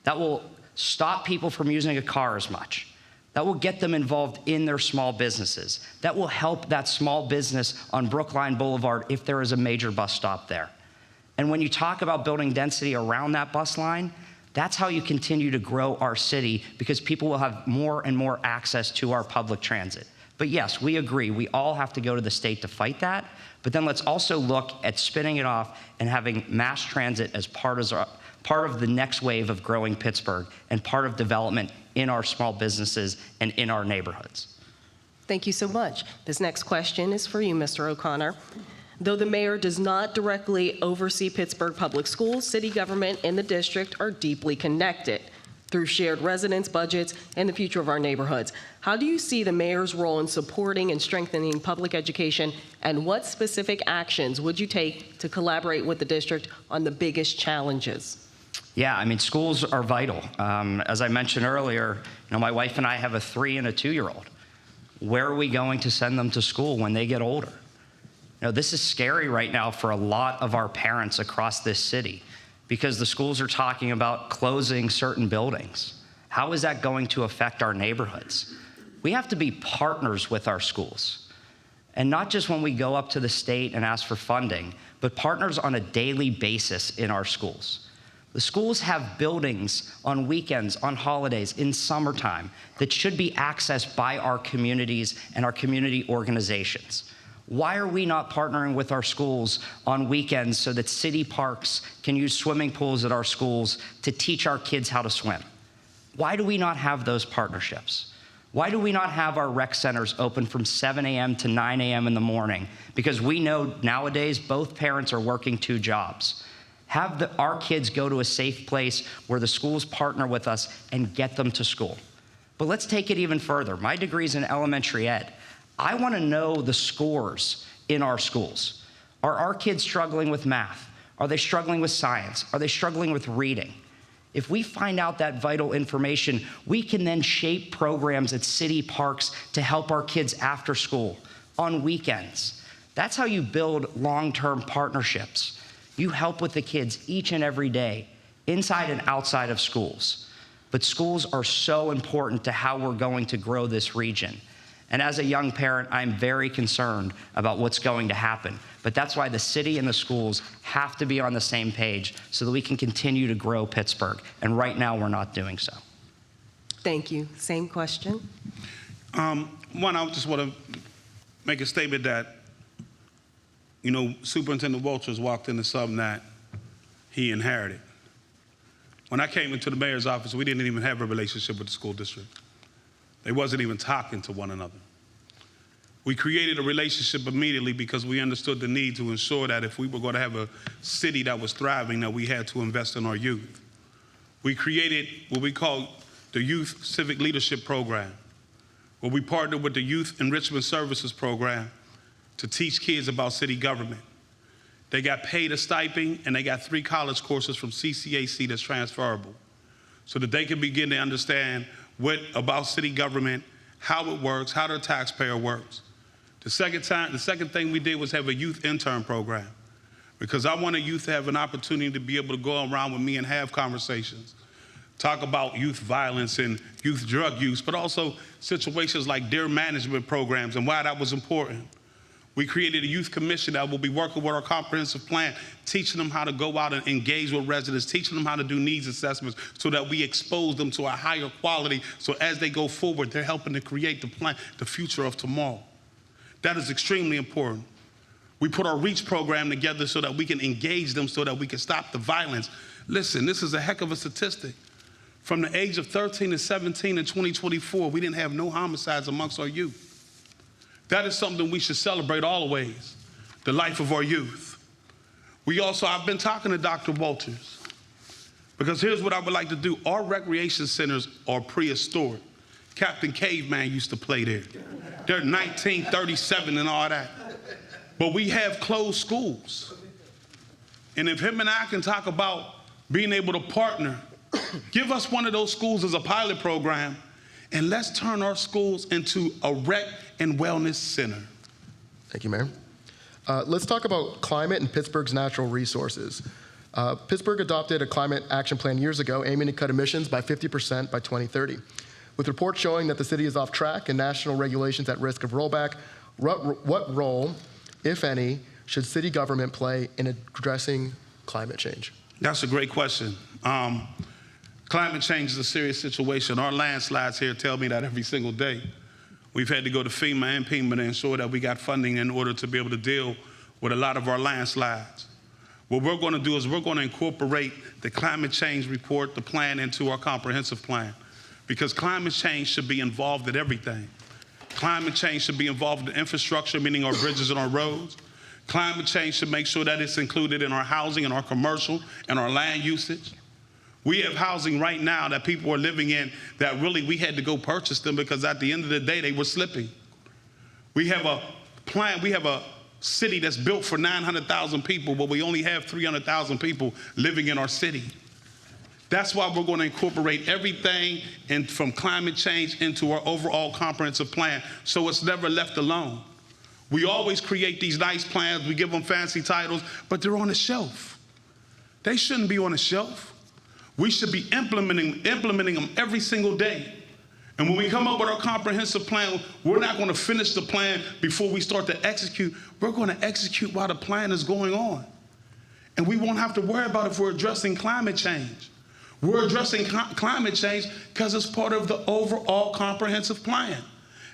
That will stop people from using a car as much. That will get them involved in their small businesses. That will help that small business on Brookline Boulevard if there is a major bus stop there. And when you talk about building density around that bus line, that's how you continue to grow our city because people will have more and more access to our public transit. But yes, we agree, we all have to go to the state to fight that, but then let's also look at spinning it off and having mass transit as part of the next wave of growing Pittsburgh and part of development in our small businesses and in our neighborhoods. Thank you so much. This next question is for you, Mr. O'Connor. Though the mayor does not directly oversee Pittsburgh Public Schools, city government and the district are deeply connected through shared residence budgets and the future of our neighborhoods. How do you see the mayor's role in supporting and strengthening public education, and what specific actions would you take to collaborate with the district on the biggest challenges? Yeah, I mean, schools are vital. As I mentioned earlier, my wife and I have a 3- and a 2-year-old. Where are we going to send them to school when they get older? This is scary right now for a lot of our parents across this city because the schools are talking about closing certain buildings. How is that going to affect our neighborhoods? We have to be partners with our schools. And not just when we go up to the state and ask for funding, but partners on a daily basis in our schools. The schools have buildings on weekends, on holidays, in summertime that should be accessed by our communities and our community organizations. Why are we not partnering with our schools on weekends so that city parks can use swimming pools at our schools to teach our kids how to swim? Why do we not have those partnerships? Why do we not have our rec centers open from 7 a.m. to 9 a.m. in the morning? Because we know nowadays both parents are working 2 jobs. Have our kids go to a safe place where the schools partner with us and get them to school. But let's take it even further. My degree's in elementary ed. I want to know the scores in our schools. Are our kids struggling with math? Are they struggling with science? Are they struggling with reading? If we find out that vital information, we can then shape programs at city parks to help our kids after school, on weekends. That's how you build long-term partnerships. You help with the kids each and every day, inside and outside of schools. But schools are so important to how we're going to grow this region. And as a young parent, I'm very concerned about what's going to happen. But that's why the city and the schools have to be on the same page so that we can continue to grow Pittsburgh. And right now, we're not doing so. Thank you. Same question. One, I just want to make a statement that, Superintendent Walters walked into something that he inherited. When I came into the mayor's office, we didn't even have a relationship with the school district. They wasn't even talking to one another. We created a relationship immediately because we understood the need to ensure that if we were going to have a city that was thriving, that we had to invest in our youth. We created what we call the Youth Civic Leadership Program, where we partnered with the Youth Enrichment Services Program to teach kids about city government. They got paid a stipend, and they got 3 college courses from CCAC that's transferable, so that they can begin to understand about city government, how it works, how the taxpayer works. The second thing we did was have a youth intern program, because I wanted youth to have an opportunity to be able to go around with me and have conversations, talk about youth violence and youth drug use, but also situations like DARE management programs and why that was important. We created a youth commission that will be working with our comprehensive plan, teaching them how to go out and engage with residents, teaching them how to do needs assessments so that we expose them to a higher quality, so as they go forward, they're helping to create the future of tomorrow. That is extremely important. We put our REACH program together so that we can engage them, so that we can stop the violence. Listen, this is a heck of a statistic. From the age of 13 to 17 in 2024, we didn't have no homicides amongst our youth. That is something we should celebrate always, the life of our youth. I've been talking to Dr. Walters, because here's what I would like to do. Our recreation centers are prehistoric. Captain Caveman used to play there. They're 1937 and all that. But we have closed schools. And if him and I can talk about being able to partner, give us one of those schools as a pilot program, and let's turn our schools into a rec and wellness center. Thank you, Mayor. Let's talk about climate and Pittsburgh's natural resources. Pittsburgh adopted a climate action plan years ago aiming to cut emissions by 50% by 2030. With reports showing that the city is off track and national regulations at risk of rollback, what role, if any, should city government play in addressing climate change? That's a great question. Climate change is a serious situation. Our landslides here tell me that every single day. We've had to go to FEMA and PEMA to ensure that we got funding in order to be able to deal with a lot of our landslides. What we're going to do is we're going to incorporate the climate change report, the plan, into our comprehensive plan, because climate change should be involved in everything. Climate change should be involved in infrastructure, meaning our bridges and our roads. Climate change should make sure that it's included in our housing and our commercial and our land usage. We have housing right now that people are living in that really we had to go purchase them, because at the end of the day, they were slipping. We have a plan, we have a city that's built for 900,000 people, but we only have 300,000 people living in our city. That's why we're going to incorporate everything from climate change into our overall comprehensive plan, so it's never left alone. We always create these nice plans, we give them fancy titles, but they're on a shelf. They shouldn't be on a shelf. We should be implementing them every single day. And when we come up with our comprehensive plan, we're not going to finish the plan before we start to execute. We're going to execute while the plan is going on. And we won't have to worry about if we're addressing climate change. We're addressing climate change because it's part of the overall comprehensive plan.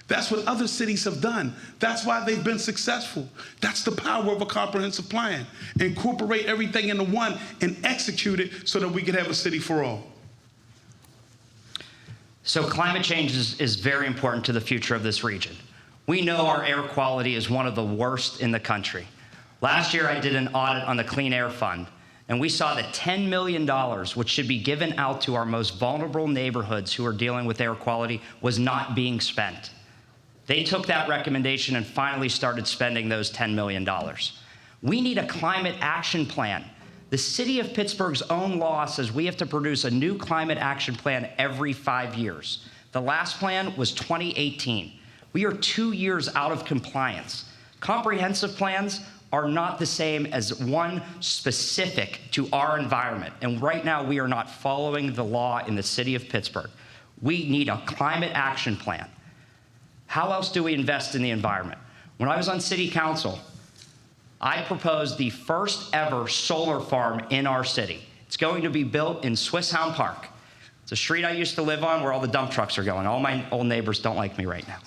That's what other cities have done. That's why they've been successful. That's the power of a comprehensive plan. Incorporate everything into one and execute it so that we can have a city for all. So climate change is very important to the future of this region. We know our air quality is one of the worst in the country. Last year, I did an audit on the Clean Air Fund, and we saw that $10 million, which should be given out to our most vulnerable neighborhoods who are dealing with air quality, was not being spent. They took that recommendation and finally started spending those $10 million. We need a climate action plan. The city of Pittsburgh's own law says we have to produce a new climate action plan every 5 years. The last plan was 2018. We are 2 years out of compliance. Comprehensive plans are not the same as one specific to our environment. And right now, we are not following the law in the city of Pittsburgh. We need a climate action plan. How else do we invest in the environment? When I was on city council, I proposed the first ever solar farm in our city. It's going to be built in Swisshound Park. It's a street I used to live on where all the dump trucks are going. All my old neighbors don't like me right now.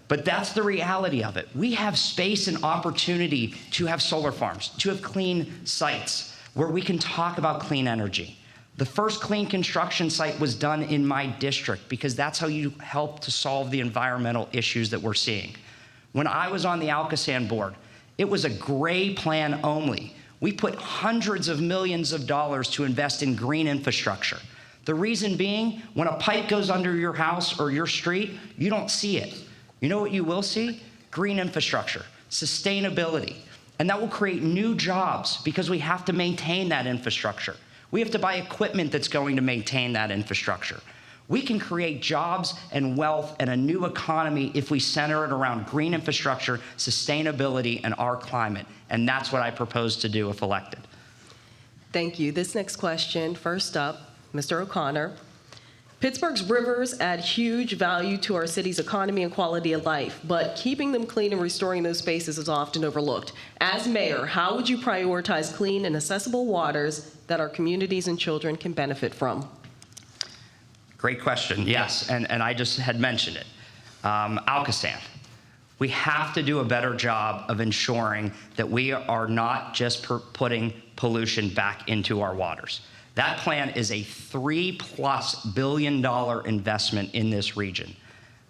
But that's the reality of it. We have space and opportunity to have solar farms, to have clean sites where we can talk about clean energy. The first clean construction site was done in my district because that's how you help to solve the environmental issues that we're seeing. When I was on the Alcosan board, it was a gray plan only. We put hundreds of millions of dollars to invest in green infrastructure. The reason being, when a pipe goes under your house or your street, you don't see it. You know what you will see? Green infrastructure, sustainability, and that will create new jobs because we have to maintain that infrastructure. We have to buy equipment that's going to maintain that infrastructure. We can create jobs and wealth and a new economy if we center it around green infrastructure, sustainability, and our climate. And that's what I propose to do if elected. Thank you. This next question, first up, Mr. O'Connor. Pittsburgh's rivers add huge value to our city's economy and quality of life, but keeping them clean and restoring those spaces is often overlooked. As mayor, how would you prioritize clean and accessible waters that our communities and children can benefit from? Great question, yes, and I just had mentioned it. Alcosan. We have to do a better job of ensuring that we are not just putting pollution back into our waters. That plan is a $3+ billion investment in this region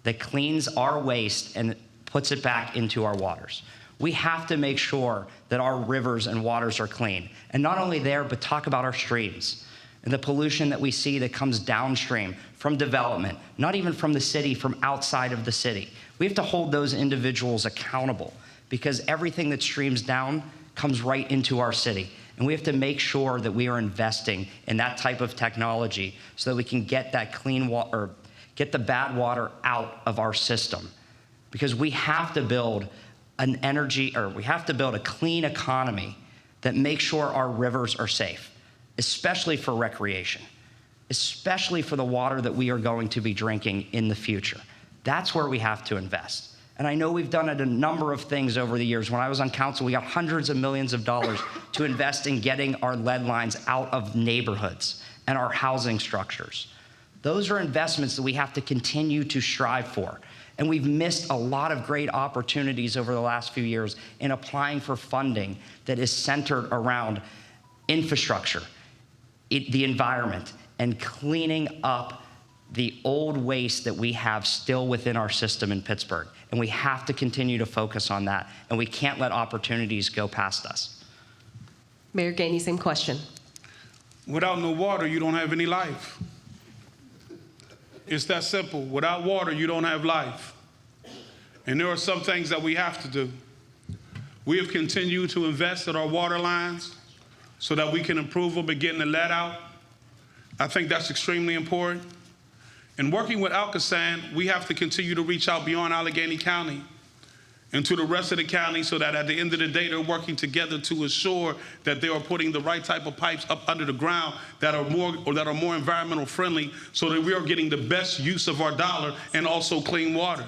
that cleans our waste and puts it back into our waters. We have to make sure that our rivers and waters are clean. And not only there, but talk about our streams and the pollution that we see that comes downstream from development, not even from the city, from outside of the city. We have to hold those individuals accountable because everything that streams down comes right into our city. And we have to make sure that we are investing in that type of technology so that we can get that clean water, or get the bad water out of our system. Because we have to build we have to build a clean economy that makes sure our rivers are safe, especially for recreation, especially for the water that we are going to be drinking in the future. That's where we have to invest. And I know we've done a number of things over the years. When I was on council, we got hundreds of millions of dollars to invest in getting our lead lines out of neighborhoods and our housing structures. Those are investments that we have to continue to strive for. And we've missed a lot of great opportunities over the last few years in applying for funding that is centered around infrastructure, the environment, and cleaning up the old waste that we have still within our system in Pittsburgh. And we have to continue to focus on that. And we can't let opportunities go past us. Mayor Gainey, same question. Without no water, you don't have any life. It's that simple. Without water, you don't have life. And there are some things that we have to do. We have continued to invest in our water lines so that we can improve them and getting the lead out. I think that's extremely important. And working with Alcosan, we have to continue to reach out beyond Allegheny County and to the rest of the county so that at the end of the day, they're working together to ensure that they are putting the right type of pipes up under the ground that are more environmental friendly so that we are getting the best use of our dollar and also clean water.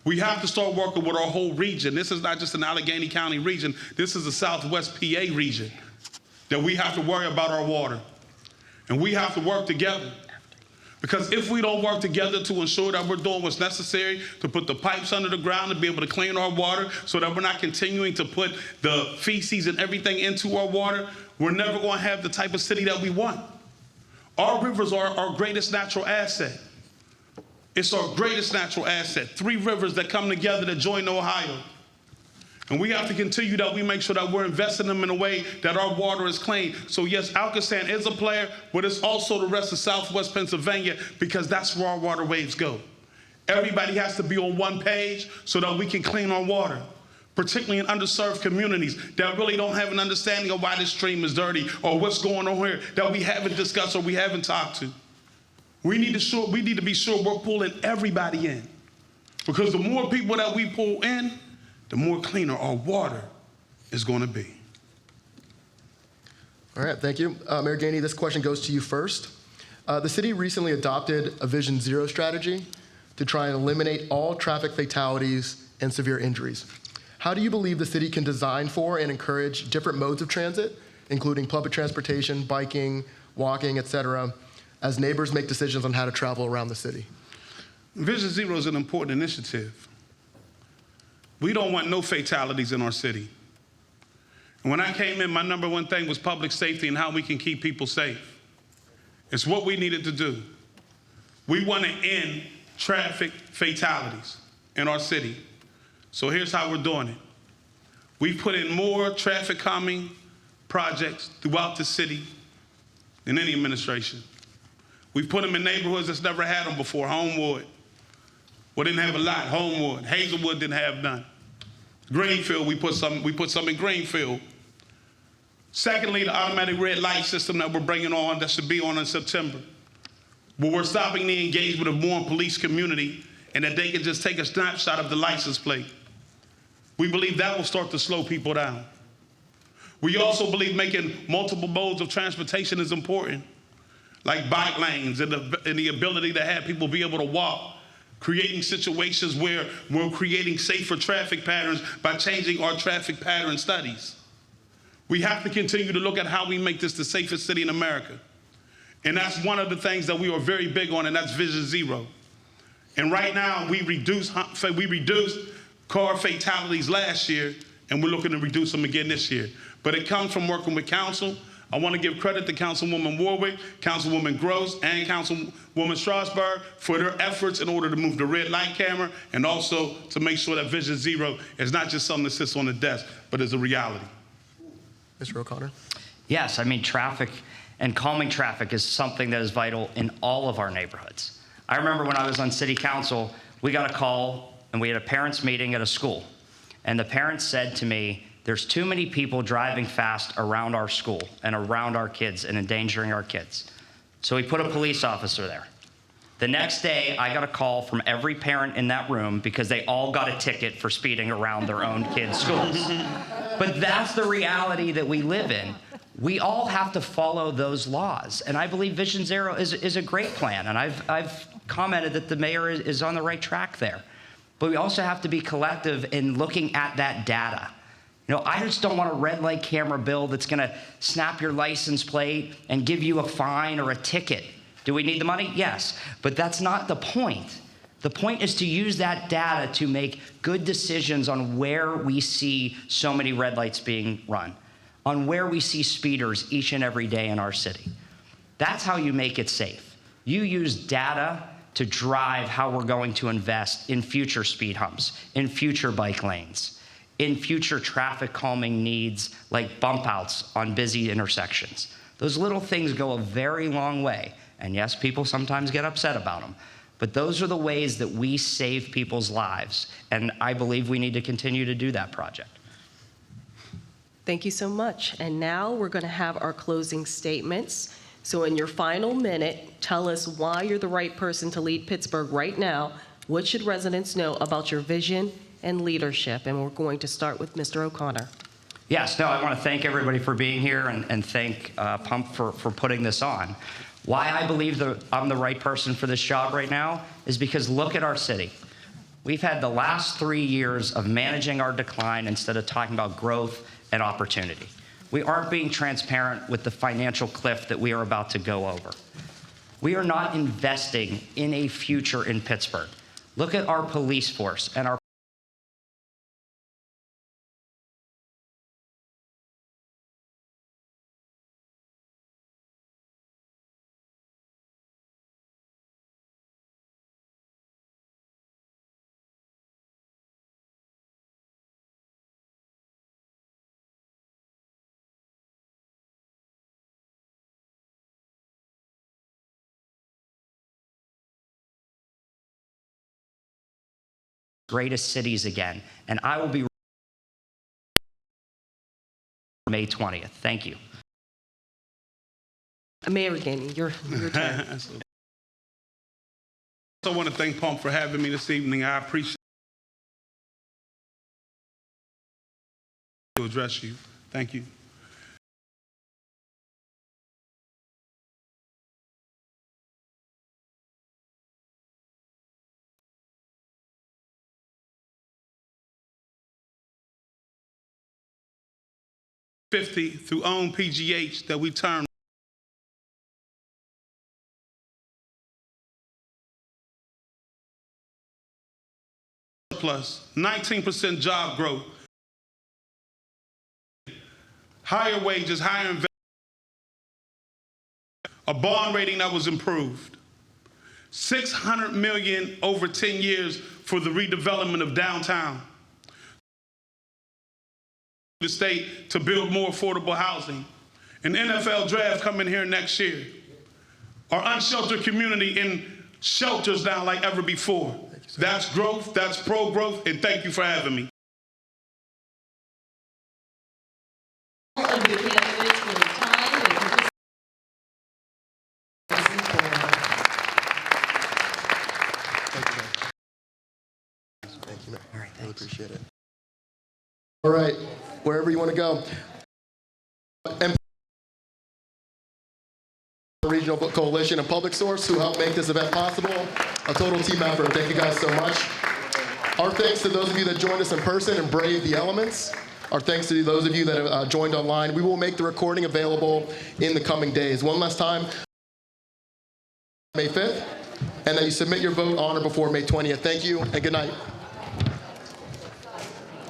We have to start working with our whole region. This is not just an Allegheny County region. This is the Southwest PA region that we have to worry about our water. And we have to work together. Because if we don't work together to ensure that we're doing what's necessary to put the pipes under the ground to be able to clean our water so that we're not continuing to put the feces and everything into our water, we're never going to have the type of city that we want. Our rivers are our greatest natural asset. It's our greatest natural asset. 3 rivers that come together to join Ohio. And we have to continue that we make sure that we're investing them in a way that our water is clean. So yes, Alcosan is a player, but it's also the rest of Southwest Pennsylvania, because that's where our water waves go. Everybody has to be on one page so that we can clean our water, particularly in underserved communities that really don't have an understanding of why this stream is dirty or what's going on here that we haven't discussed or we haven't talked to. We need to be sure we're pulling everybody in, because the more people that we pull in, the more cleaner our water is going to be. All right, thank you. Mayor Gainey, this question goes to you first. The city recently adopted a Vision Zero strategy to try and eliminate all traffic fatalities and severe injuries. How do you believe the city can design for and encourage different modes of transit, including public transportation, biking, walking, et cetera, as neighbors make decisions on how to travel around the city? Vision Zero is an important initiative. We don't want no fatalities in our city. And when I came in, my number one thing was public safety and how we can keep people safe. It's what we needed to do. We want to end traffic fatalities in our city. So here's how we're doing it. We've put in more traffic calming projects throughout the city than any administration. We've put them in neighborhoods that's never had them before. Homewood, well, didn't have a lot. Homewood, Hazelwood didn't have none. Greenfield, we put some in Greenfield. Secondly, the automatic red light system that we're bringing on, that should be on in September. But we're stopping the engagement of more police community, and that they can just take a snapshot of the license plate. We believe that will start to slow people down. We also believe making multiple modes of transportation is important, like bike lanes and the ability to have people be able to walk, creating situations where we're creating safer traffic patterns by changing our traffic pattern studies. We have to continue to look at how we make this the safest city in America. And that's one of the things that we are very big on, and that's Vision Zero. And right now, we reduced car fatalities last year, and we're looking to reduce them again this year. But it comes from working with council. I want to give credit to Councilwoman Warwick, Councilwoman Gross, and Councilwoman Strasburg for their efforts in order to move the red light camera, and also to make sure that Vision Zero is not just something that sits on the desk, but is a reality. Mr. O'Connor? Yes, I mean, traffic and calming traffic is something that is vital in all of our neighborhoods. I remember when I was on city council, we got a call and we had a parents' meeting at a school. And the parents said to me, there's too many people driving fast around our school and around our kids and endangering our kids. So we put a police officer there. The next day, I got a call from every parent in that room because they all got a ticket for speeding around their own kids' schools. But that's the reality that we live in. We all have to follow those laws. And I believe Vision Zero is a great plan. And I've commented that the mayor is on the right track there. But we also have to be collective in looking at that data. You know, I just don't want a red light camera bill that's going to snap your license plate and give you a fine or a ticket. Do we need the money? Yes. But that's not the point. The point is to use that data to make good decisions on where we see so many red lights being run, on where we see speeders each and every day in our city. That's how you make it safe. You use data to drive how we're going to invest in future speed humps, in future bike lanes, in future traffic calming needs like bump outs on busy intersections. Those little things go a very long way. And yes, people sometimes get upset about them. But those are the ways that we save people's lives. And I believe we need to continue to do that project. Thank you so much. And now we're going to have our closing statements. So in your final minute, tell us why you're the right person to lead Pittsburgh right now. What should residents know about your vision and leadership? And we're going to start with Mr. O'Connor. Yes, no, I want to thank everybody for being here and thank Pump for putting this on. Why I believe that I'm the right person for this job right now is because look at our city. We've had the last 3 years of managing our decline instead of talking about growth and opportunity. We aren't being transparent with the financial cliff that we are about to go over. We are not investing in a future in Pittsburgh. Look at our police force and our greatest cities again. And I will be May 20th. Thank you. Mayor Gainey, your turn. I also want to thank Pump for having me this evening. I appreciate to address you. Thank you. Through own PGH that we term plus 19% job growth, higher wages, higher investment, a bond rating that was improved, $600 million over 10 years for the redevelopment of downtown, the state to build more affordable housing, an NFL draft coming here next year, our unsheltered community in shelters now like ever before. That's growth, that's pro-growth, and thank you for having me. On the candidates for the time and Thank you, Mayor. All right, really appreciate it. All right, wherever you want to go. And Regional Coalition and Public Source who helped make this event possible. A total team effort. Thank you guys so much. Our thanks to those of you that joined us in person and braved the elements. Our thanks to those of you that have joined online. We will make the recording available in the coming days. One last time, May 5th, and that you submit your vote on or before May 20th. Thank you and good night.